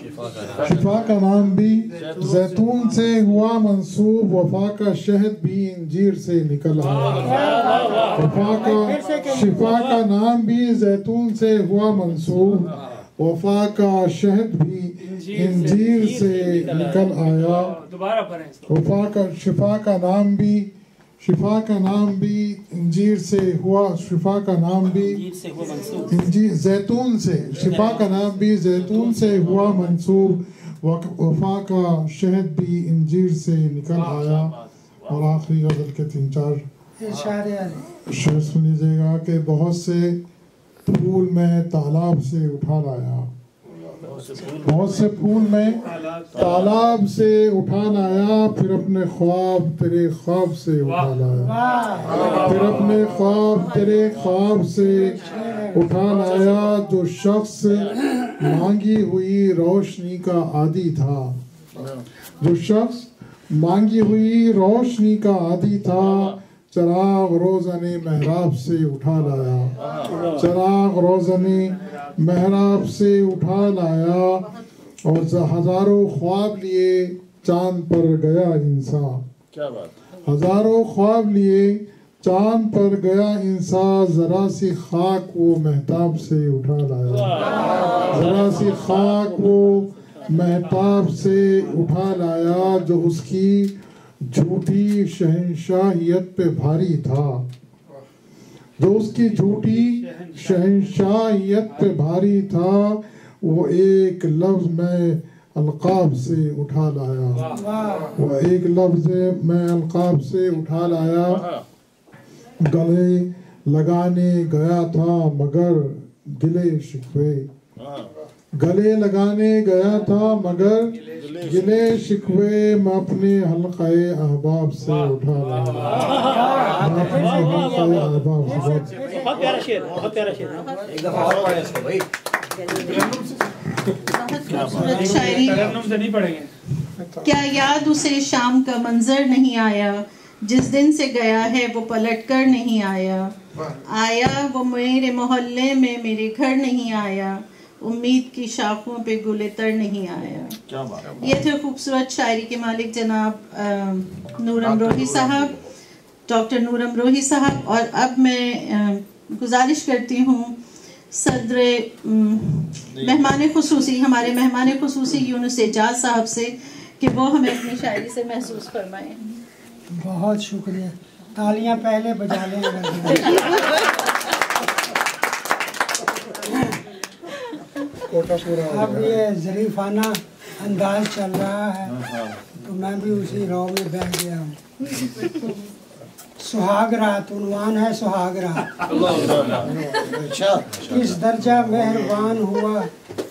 شفا کا نام بھی زیتون سے ہوا منسوب، وفا کا شہد بھی انجیر سے نکل آیا۔ شفا کا نام بھی زیتون سے ہوا منسوب، وفا کا شہد بھی انجیر سے نکل آیا۔ شفا کا نام بھی انجیر سے ہوا، شفا کا نام بھی زیتون سے، شفا کا نام بھی زیتون سے ہوا منسوب، وفا کا شہد بھی انجیر سے نکل آیا۔ اور آخری غزل کے 3-4 شعر سن لیجیے گا کہ بہت سے پھول میں تالاب سے اٹھا لایا، بہت سے پھول میں تالاب سے اٹھا لایا، پھر اپنے خواب تیرے خواب سے اٹھا لایا، پھر اپنے خواب تیرے خواب سے اٹھا لایا۔ جو شخص مانگی ہوئی روشنی کا عادی تھا، جو شخص مانگی ہوئی روشنی کا عادی تھا، چراغ روزن محراب سے اٹھا لایا، چراغ روزن محراب سے اٹھا لایا۔ اور ہزاروں خواب لیے چاند پر گیا انسان، ہزاروں خواب لیے چاند پر گیا انسان، ذرا سی خاک وہ مہتاب سے اٹھا لایا، ذرا سی خاک وہ مہتاب سے اٹھا لایا۔ جو اس کی جھوٹی شہنشاہیت پہ بھاری تھا، جو اس کی جھوٹی شہنشاہیت پہ بھاری تھا، وہ ایک لفظ میں القاب سے اٹھا لایا، وہ ایک لفظ میں القاب سے اٹھا لایا۔ گلے لگانے گیا تھا مگر گلے شکوے، گلے لگانے گیا تھا مگر گلے شکوے، میں اپنے حلقہ احباب سے اٹھا لایا، میں اپنے حلقہ احباب سے۔ بہت پیارا شعر، بہت پیارا شعر، ایک دفعہ اور پڑھیں اس کو بھائی۔ شاعری کیا یاد اسے شام کا منظر نہیں آیا، جس دن سے گیا ہے وہ پلٹ کر نہیں آیا، آیا وہ میرے محلے میں میرے گھر نہیں آیا، امید کی شاخوں پہ گل تر نہیں آیا۔ یہ تھے خوبصورت شاعری کے مالک جناب نور امروہی صاحب، ڈاکٹر نور امروہی صاحب۔ اور اب میں گزارش کرتی ہوں صدر مہمان خصوصی، ہمارے مہمان خصوصی یونس اعجاز صاحب سے کہ وہ ہمیں اپنی شاعری سے محسوس فرمائیں۔ بہت شکریہ، تالیاں پہلے بجا لیں۔ اب یہ ظریفانہ انداز چل رہا ہے تو میں بھی اسی رو میں بیٹھ گیا ہوں۔ سہاگ رات عنوان ہے، سہاگ رات۔ کس درجہ مہربان ہوا،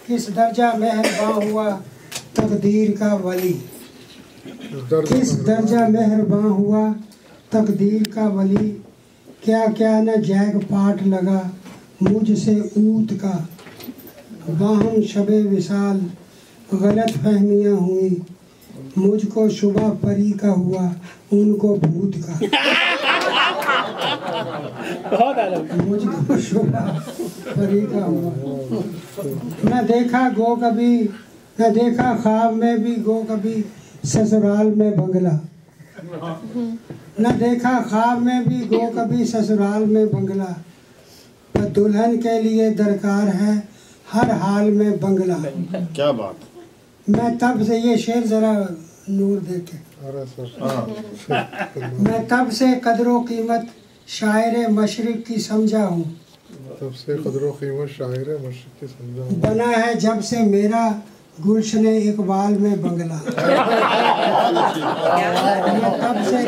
کس درجہ مہربان ہوا تقدیر کا ولی، کس درجہ مہربان ہوا تقدیر کا ولی، کیا کیا نہ جیگ پاٹ لگا مجھ سے اونت کا، باہم شب وصال غلط فہمیاں ہوئی، مجھ کو شبہ پری کا ہوا ان کو بھوت کا، مجھ کو شبہ پری کا ہوا۔ نہ دیکھا گو کبھی، نہ دیکھا خواب میں بھی گو کبھی سسرال میں بنگلہ، نہ دیکھا خواب میں بھی گو کبھی سسرال میں بنگلہ، پر دلہن کے لیے درکار ہے ہر حال میں بنگلہ۔ کیا بات، میں تب سے یہ شعر ذرا نور دیکھے، میں تب سے قدر و قیمت شاعر مشرق کی سمجھا ہوں، تب سے قدر و قیمت شاعر مشرق کی سمجھا ہوں، بنا ہے جب سے میرا گلشن اقبال میں بنگلہ، تب سے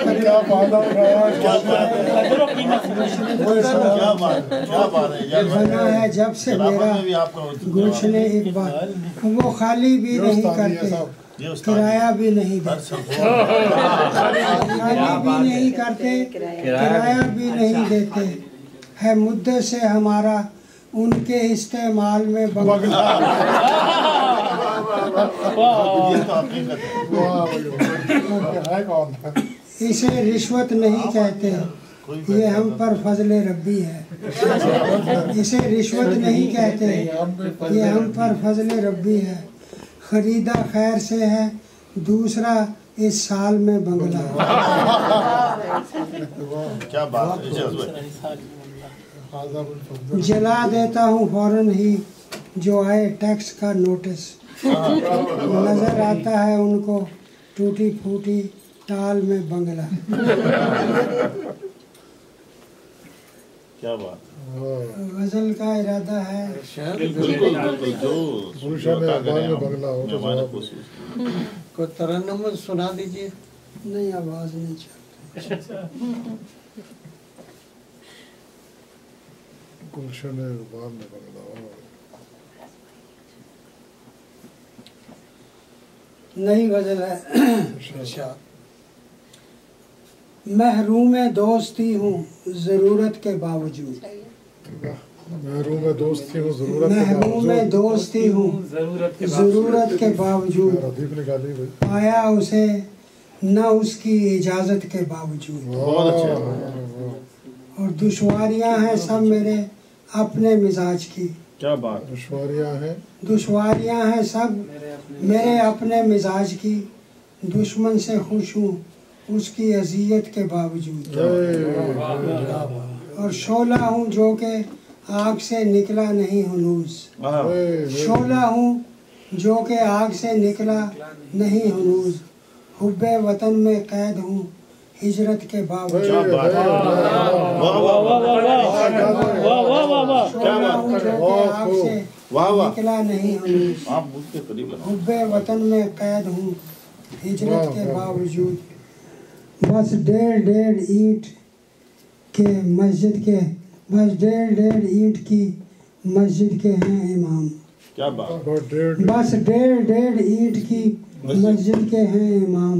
بنا ہے جب سے میرا گلشن اقبال، وہ خالی بھی نہیں کرتے کرایہ بھی نہیں دیتے، خالی بھی نہیں کرتے کرایہ بھی نہیں دیتے، ہے مدعے سے ہمارا ان کے استعمال میں بنگلہ۔ اسے رشوت نہیں کہتے، یہ ہم پر فضل ربی ہے، اسے رشوت نہیں کہتے، یہ ہم پر فضل ربی ہے، खरीदा खैर से है, दूसरा इस साल में बंगला। क्या बात है। जला देता हूँ फौरन ही जो आए टैक्स का नोटिस। नजर आता है उनको टूटी फूटी टाल में बंगला। क्या बात। गजल का इरादा है कोई तरन्नुम सुना दीजिए। नहीं, आवाज नहीं चलती। गुलशन इकबाल ने बंगला। नई गजल है। महरूम दोस्ती हूँ ज़रूरत के बावजूद। महरूम दोस्ती हूँ महरूम दोस्ती हूँ ज़रूरत के बावजूद। पाया उसे न उसकी इजाज़त के बावजूद। और दुश्वारियाँ हैं सब मेरे अपने मिजाज की। क्या बात। दुश्वारियाँ हैं सब मेरे अपने मिजाज की। दुश्मन से खुश हूँ उसकी अजियत के बावजूद। और शोला हूँ जो के आग से निकला नहीं हनूज। शोला हूँ जो के आग से निकला नहीं हनूज। हुब्बे वतन में कैद हूँ हिजरत के बावजूद। निकला नहीं हनूज। हुब्बे वतन में कैद हूँ हिजरत के बावजूद। बस डेढ़ ईंट के मस्जिद के ईंट की मस्जिद के हैं इमाम। क्या बात। बस डेढ़ ईंट की मस्जिद के हैं इमाम।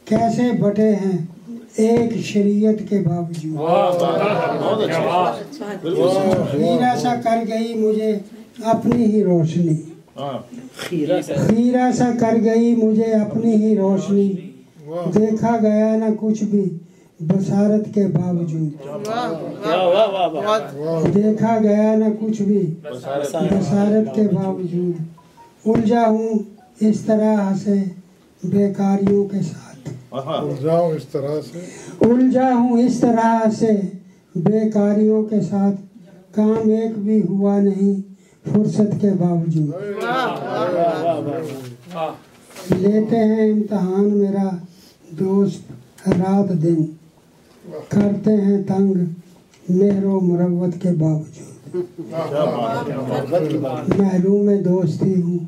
कैसे बटे हैं एक शरीयत के बावजूद। हीरा सा कर गई मुझे अपनी ही रोशनी। हीरा सा कर गई मुझे अपनी ही रोशनी। देखा गया ना कुछ भी बसारत के बावजूद। देखा गया ना कुछ भी बसारत के बावजूद। उलझा हूँ इस तरह से बेकारियों के साथ। उलझा हूँ इस तरह से बेकारियों के साथ। काम एक भी हुआ नहीं फुर्सत के बावजूद। लेते हैं इम्तिहान मेरा दोस्त रात दिन। करते हैं तंग मेहरो मुरव्वत के बावजूद। महरूम दोस्ती हूँ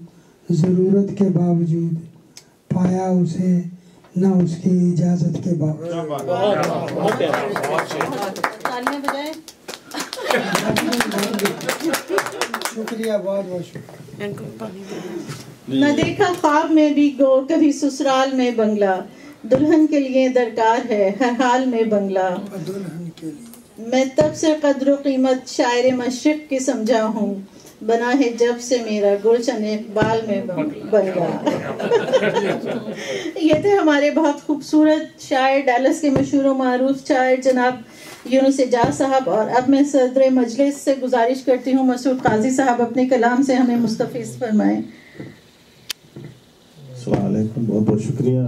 ज़रूरत के बावजूद। पाया उसे न उसकी इजाज़त के बावजूद। शुक्रिया, बहुत बहुत शुक्रिया। न देखा ख्वाब में भी गो कभी ससुराल में बंगला। दुल्हन के लिए दरकार है हर हाल में बंगला। मैं तब से कद्र कीमत शायर मशरिक की समझा हूँ। बना है जब से मेरा गुलशन इकबाल में बंगला। ये थे हमारे बहुत खूबसूरत शायर, डैलस के मशहूर व मारूफ शायर जनाब यूनुस एजाज साहब। और अब मैं सदर मजलिस से गुजारिश करती हूँ मसूद काजी साहब अपने कलाम से हमें मुस्तफिज़ फरमाएं। अस्सलाम वालेकुम, बहुत बहुत शुक्रिया।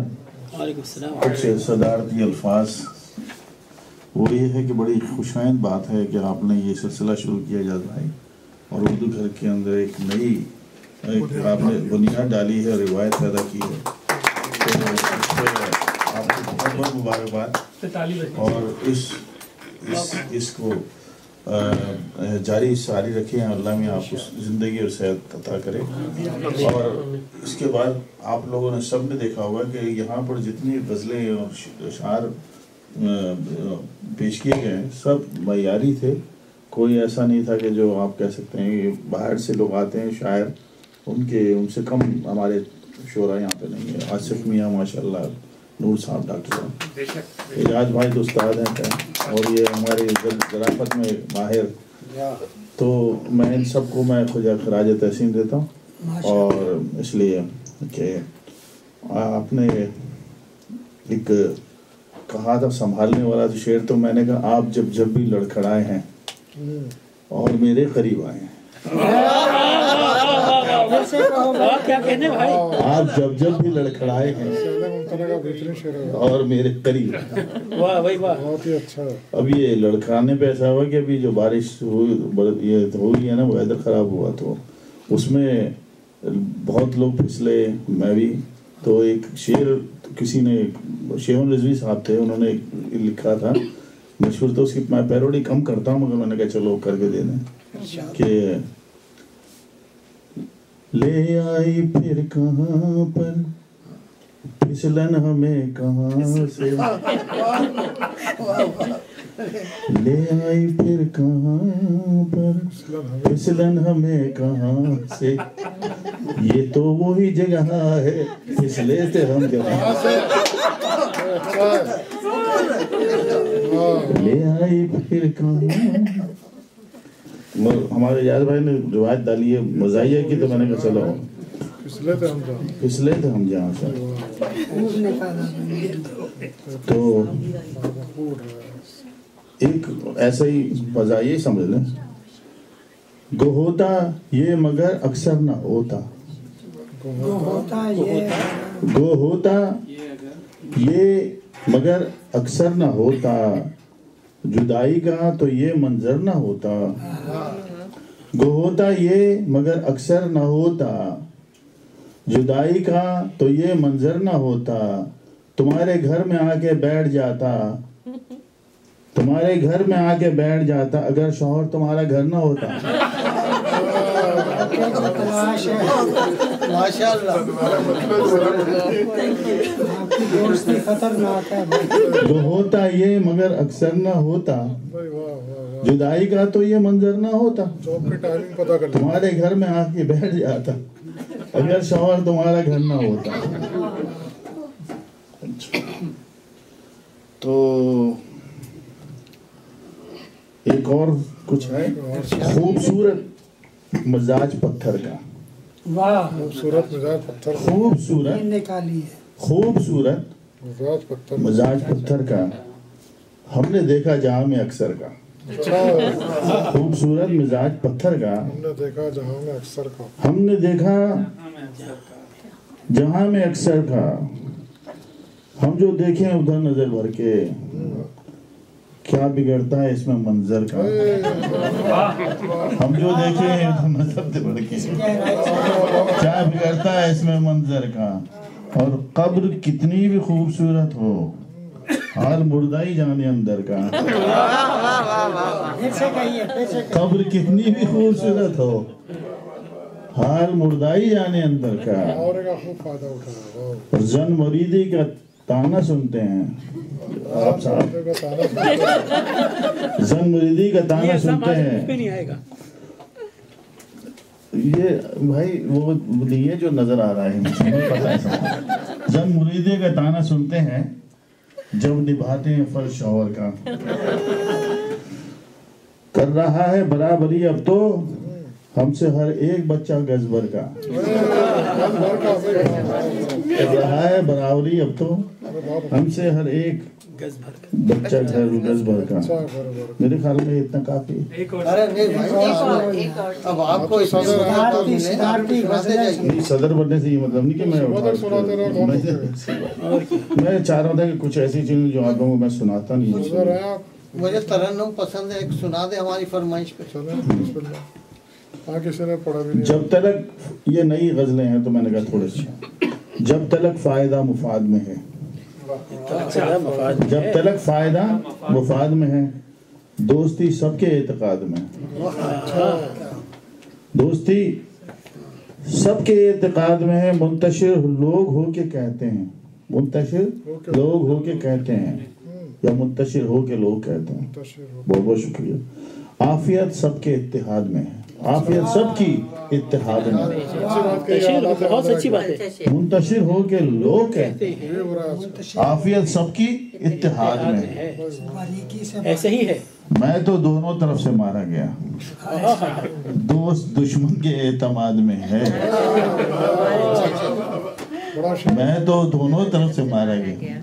कुछ सदारती अल्फाज वो ये है कि बड़ी खुशाइंद बात है कि आपने ये सिलसिला शुरू किया एजाज भाई, और उर्दू घर के अंदर एक नई आपने बुनियाद डाली है, रिवायत पैदा की है, तो आपको बहुत बहुत मुबारकबाद। और इसको जारी सारी रखें, अल्लाह में आपको ज़िंदगी और सेहत अता करे। और इसके बाद आप लोगों ने सब ने देखा होगा कि यहाँ पर जितनी गज़लें और शार पेश किए गए सब मयारी थे। कोई ऐसा नहीं था कि जो आप कह सकते हैं ये बाहर से लोग आते हैं शायर, उनसे कम हमारे शोरा यहाँ पे नहीं है। आसिफ मियाँ माशाल्लाह, नूर साहब, डॉक्टर साहब, एजाज भाई तो उस्ताद हैं और ये हमारे ज़राफ़त में माहिर। तो मैं इन सबको मैं खुदा खराज तहसीन देता हूँ। और इसलिए कि आपने एक कहा था संभालने वाला तो शेर, तो मैंने कहा आप जब भी लड़खड़ाए हैं और मेरे करीब आए हैं। क्या कहने भाई, आप जब जब भी लड़खड़ाए हैं और मेरे करीब, वाह भाई वाह, बहुत ही अच्छा। अब ये लड़खड़ाने पे ऐसा हुआ कि अभी जो बारिश ये हुई है ना, वेदर खराब हुआ तो उसमें बहुत लोग फिसले, मैं भी। तो एक शेर किसी ने, शेवन रिजवी साहब थे, उन्होंने लिखा था मशहूर, तो उसकी मैं पैरोडी कम करता हूँ मगर मैंने कहा चलो करके दे दें कि ले आई फिर कहाँ पर फिसलन हमें कहाँ से, ले आई फिर कहाँ पर फिसलन हमें कहाँ से, ये तो वही जगह है फिसले थे हम जहाँ से, ले आई फिर कहाँ। हमारे याद भाई ने रिवायत डाली है मज़ाहिया की, तो मैंने कहा चलो फिसले थे हम जहाँ से। तो एक ऐसा ही मज़ाहिया समझ लें, गो होता ये मगर अक्सर ना होता, गो होता ये मगर अक्सर ना होता, जुदाई का तो ये मंजर ना होता, गो होता ये मगर अक्सर ना होता, जुदाई का तो ये मंजर ना होता, तुम्हारे घर में आके बैठ जाता, तुम्हारे घर में आके बैठ जाता अगर शौहर तुम्हारा घर ना होता। जो होता ये मगर अक्सर ना होता, जुदाई का तो ये मंजर ना होता, तुम्हारे घर में आके बैठ जाता अगर शौहर तुम्हारा घर ना होता। तो एक और कुछ है, खूबसूरत मिजाज पत्थर का, वाह खूबसूरत मिजाज पत्थर, खूबसूरत निकाली है, खूबसूरत मिजाज पत्थर का, हमने देखा जहां में अक्सर का, खूबसूरत मिजाज पत्थर का हमने देखा जहां में अक्सर का, हमने देखा जहां में अक्सर का, हम जो देखें उधर नजर भर के, क्या बिगड़ता है इसमें मंजर का, हम जो देखें उधर नजर भर के, क्या बिगड़ता है इसमें मंजर का, और कब्र कितनी भी खूबसूरत हो हाल मुर्दा ही जाने अंदर का, कब्र कितनी भी खूबसूरत हो हाल मुर्दा ही जाने अंदर का, और जन मुरीदी का ताना सुनते हैं आप साहब, जन मुरीदी का ताना सुनते हैं, ये भाई वो ये जो नजर आ रहा है मुझे पता है, जन मुरीदी का ताना सुनते हैं जब निभाते हैं फर्ज शौहर का, कर रहा है बराबरी अब तो हमसे हर एक बच्चा गज भर का, कर रहा है बराबरी अब तो हमसे हर एक बच्चा गज भर का। मेरे ख्याल में इतना काफी है। अरे नहीं भाई, अब आपको नहीं, सदर बनने से ये मतलब नहीं कि मैं चाह रहा था कि कुछ ऐसी चीजें जो आप लोगों को मैं सुनाता नहीं हूँ। मुझे तरन्नुम पसंद है, एक सुना दे हमारी फरमाइश पे। जब तलक ये नई गजलें हैं तो मैंने कहा थोड़े से, जब तलक फायदा मुफाद में है, जब तलक फायदा मुफाद में है, दोस्ती सबके एतकाद में, दोस्ती सबके एतकाद में है, मुंतशिर लोग होके कहते हैं, मुंतशिर लोग होके कहते हैं, या मुंतशिर होके लोग कहते हैं। बहुत बहुत शुक्रिया। आफियत सबके इत्तेहाद में है, आफियत सबकी इत्तेहाद में, बहुत अच्छी बात है, मुंतशिर हो के लोग कहते हैं, आफियत सबकी इत्तेहाद में है, ऐसे ही है। मैं तो दोनों तरफ से मारा गया, दोस्त दुश्मन के एतमाद में है, मैं तो दोनों तरफ से मारा गया,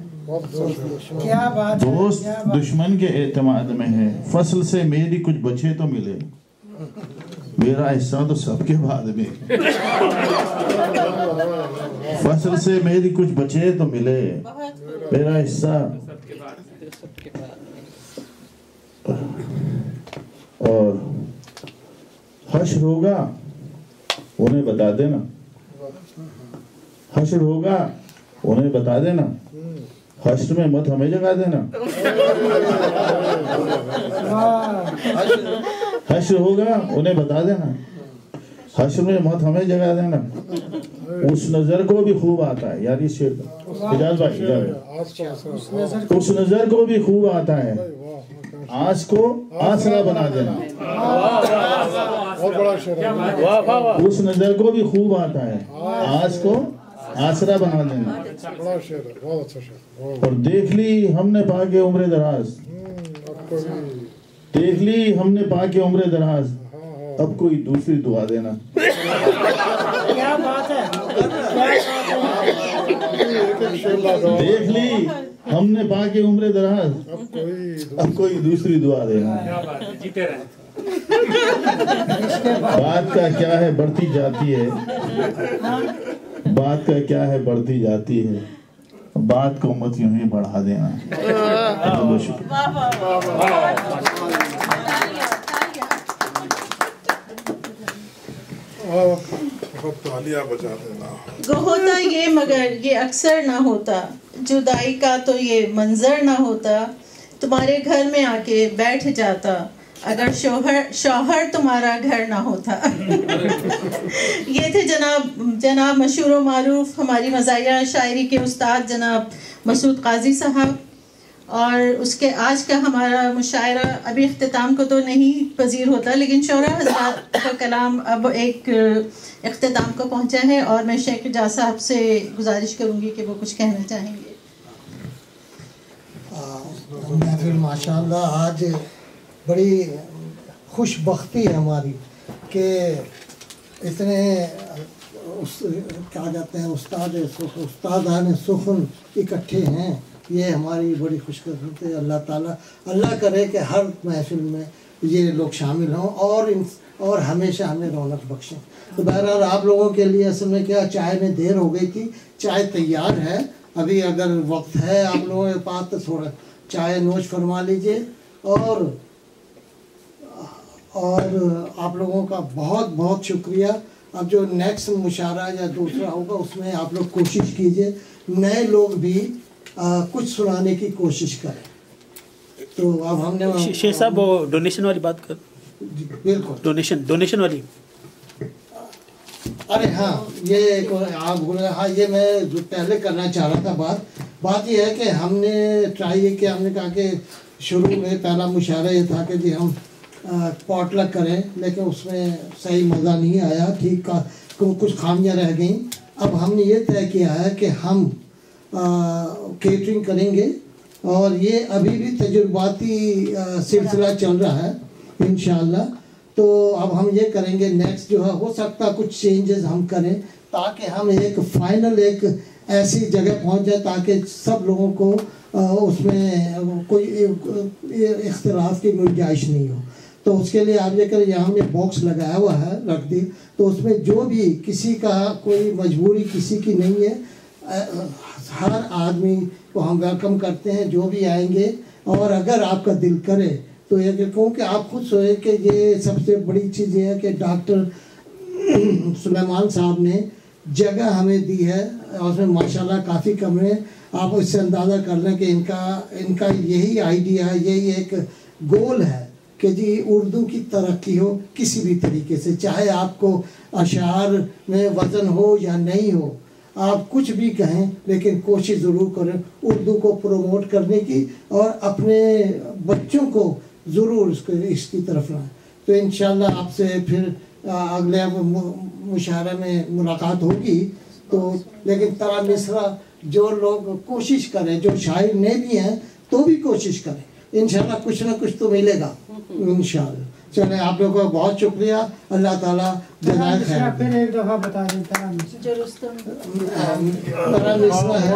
क्या बात, दोस्त दुश्मन के एतमाद में है, फसल से मेरी कुछ बचे तो मिले, मेरा हिस्सा तो सबके बाद में, फसल से मेरी कुछ बचे तो मिले, मेरा हिस्सा और हश्र होगा उन्हें बता देना, हश्र होगा उन्हें बता देना, हश्र में मत हमें जगा देना, हश्र होगा उन्हें बता देना, हश्र में मत हमें जगा देना, उस नजर को भी खूब आता है यार, इस शेर इजाज भाई, उस नजर को भी खूब आता है, आस को आसरा बना देना, उस नजर को भी खूब आता है, आस को आसरा बना देना, और देख ली हमने पाके उम्र दराज, देख ली हमने पाके उम्र दराज, अब कोई दूसरी दुआ देना। क्या बात है, देख ली हमने पाके उम्र दराज, अब कोई दूसरी दुआ देना। बात का क्या है बढ़ती जाती है, बात का क्या है बढ़ती जाती है, बात को मत यूं ही बढ़ा देना। बहुत शुक्रिया। तालियां बजा देना। होता ये मगर ये अक्सर ना होता, जुदाई का तो ये मंजर ना होता, तुम्हारे घर में आके बैठ जाता अगर शौहर तुम्हारा घर ना होता। ये थे जनाब मशहूर मारूफ हमारी मज़ाहिया शायरी के उस्ताद जनाब मसूद काजी साहब, और उसके आज का हमारा मुशायरा अभी इख्तिताम को तो नहीं पजीर होता, लेकिन शौरा हज़रात का कलाम अब एक इख्तिताम को पहुंचा है, और मैं शेख एजाज साहब से गुजारिश करूंगी कि वो कुछ कहना चाहेंगे। महफिल माशाअल्लाह आज बड़ी खुशबख्ती है हमारी कि इतने क्या कहते हैं उस्तादान सुखन इकट्ठे हैं, ये हमारी बड़ी खुशकिस्मती है। अल्लाह ताला अल्लाह करे कि हर महफिल में ये लोग शामिल हों और हमेशा हमें रौनक बख्शें। तो बहरहाल आप लोगों के लिए असल में क्या, चाय में देर हो गई थी, चाय तैयार है, अभी अगर वक्त है आप लोगों के पास तो थोड़ा चाय नोश फरमा लीजिए, और आप लोगों का बहुत बहुत शुक्रिया। अब जो नेक्स्ट मुशायरा या दूसरा होगा उसमें आप लोग कोशिश कीजिए नए लोग भी कुछ सुनाने की कोशिश करें। तो अब हमने शेख साहब वो डोनेशन वाली बात कर, बिल्कुल डोनेशन वाली। अरे हाँ, ये आप बोले, हाँ ये मैं पहले करना चाह रहा था। बात ये है कि हमने ट्राई किया, हमने कहा कि शुरू में पहला मुशायरा ये था कि जी हम पॉटलक करें, लेकिन उसमें सही मज़ा नहीं आया, ठीक का कुछ खामियां रह गई। अब हमने ये तय किया है कि हम केटरिंग करेंगे, और ये अभी भी तजुर्बाती सिलसिला चल रहा है इंशाअल्लाह। तो अब हम ये करेंगे, नेक्स्ट जो है हो सकता कुछ चेंजेस हम करें, ताकि हम एक फाइनल एक ऐसी जगह पहुंच जाए ताकि सब लोगों को उसमें कोई इख्तिलाफ की गुंजाइश नहीं हो। तो उसके लिए आप ये करें, यहाँ हमने बॉक्स लगाया हुआ है, रख दी, तो उसमें जो भी किसी का कोई मजबूरी किसी की नहीं है, हर आदमी को हम वेलकम करते हैं जो भी आएंगे। और अगर आपका दिल करे तो ये कहूँ कि आप खुद सोचे कि ये सबसे बड़ी चीज़ ये है कि डॉक्टर सुलेमान साहब ने जगह हमें दी है, और उसमें माशाल्लाह काफ़ी कमरे, आप इससे अंदाज़ा कर लें कि इनका यही आइडिया है, यही एक गोल है कि जी उर्दू की तरक्की हो किसी भी तरीके से, चाहे आपको अशार में वज़न हो या नहीं हो, आप कुछ भी कहें, लेकिन कोशिश ज़रूर करें उर्दू को प्रोमोट करने की, और अपने बच्चों को ज़रूर इसकी तरफ लाएं। तो इंशाल्लाह आपसे फिर अगले मुशायरे में मुलाकात होगी। तो लेकिन तरा मिसरा जो लोग कोशिश करें, जो शायर नहीं भी हैं तो भी कोशिश करें, इंशाल्लाह कुछ ना कुछ तो मिलेगा इंशाल्लाह। चले, आप लोगों का बहुत शुक्रिया, अल्लाह ताला जज़ाए खैर। फिर एक दफ़ा बता दें, तरा मिसरा है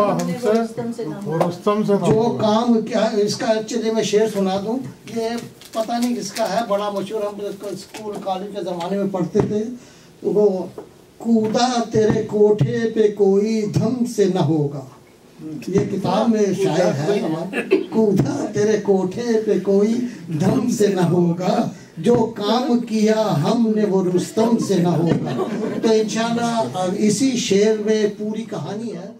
जो काम क्या, इसका एक्चुअली मैं शेर सुना दूं, ये पता नहीं किसका है, बड़ा मशहूर, हम स्कूल कॉलेज के ज़माने में पढ़ते थे। तो वो कूदा तेरे कोठे पे कोई धम से न होगा, ये किताब में शायर है हमारे। कूदा तेरे कोठे पे कोई धम से न होगा, जो काम किया हमने वो रुस्तम से न होगा। तो इंशाल्लाह इसी शेर में पूरी कहानी है।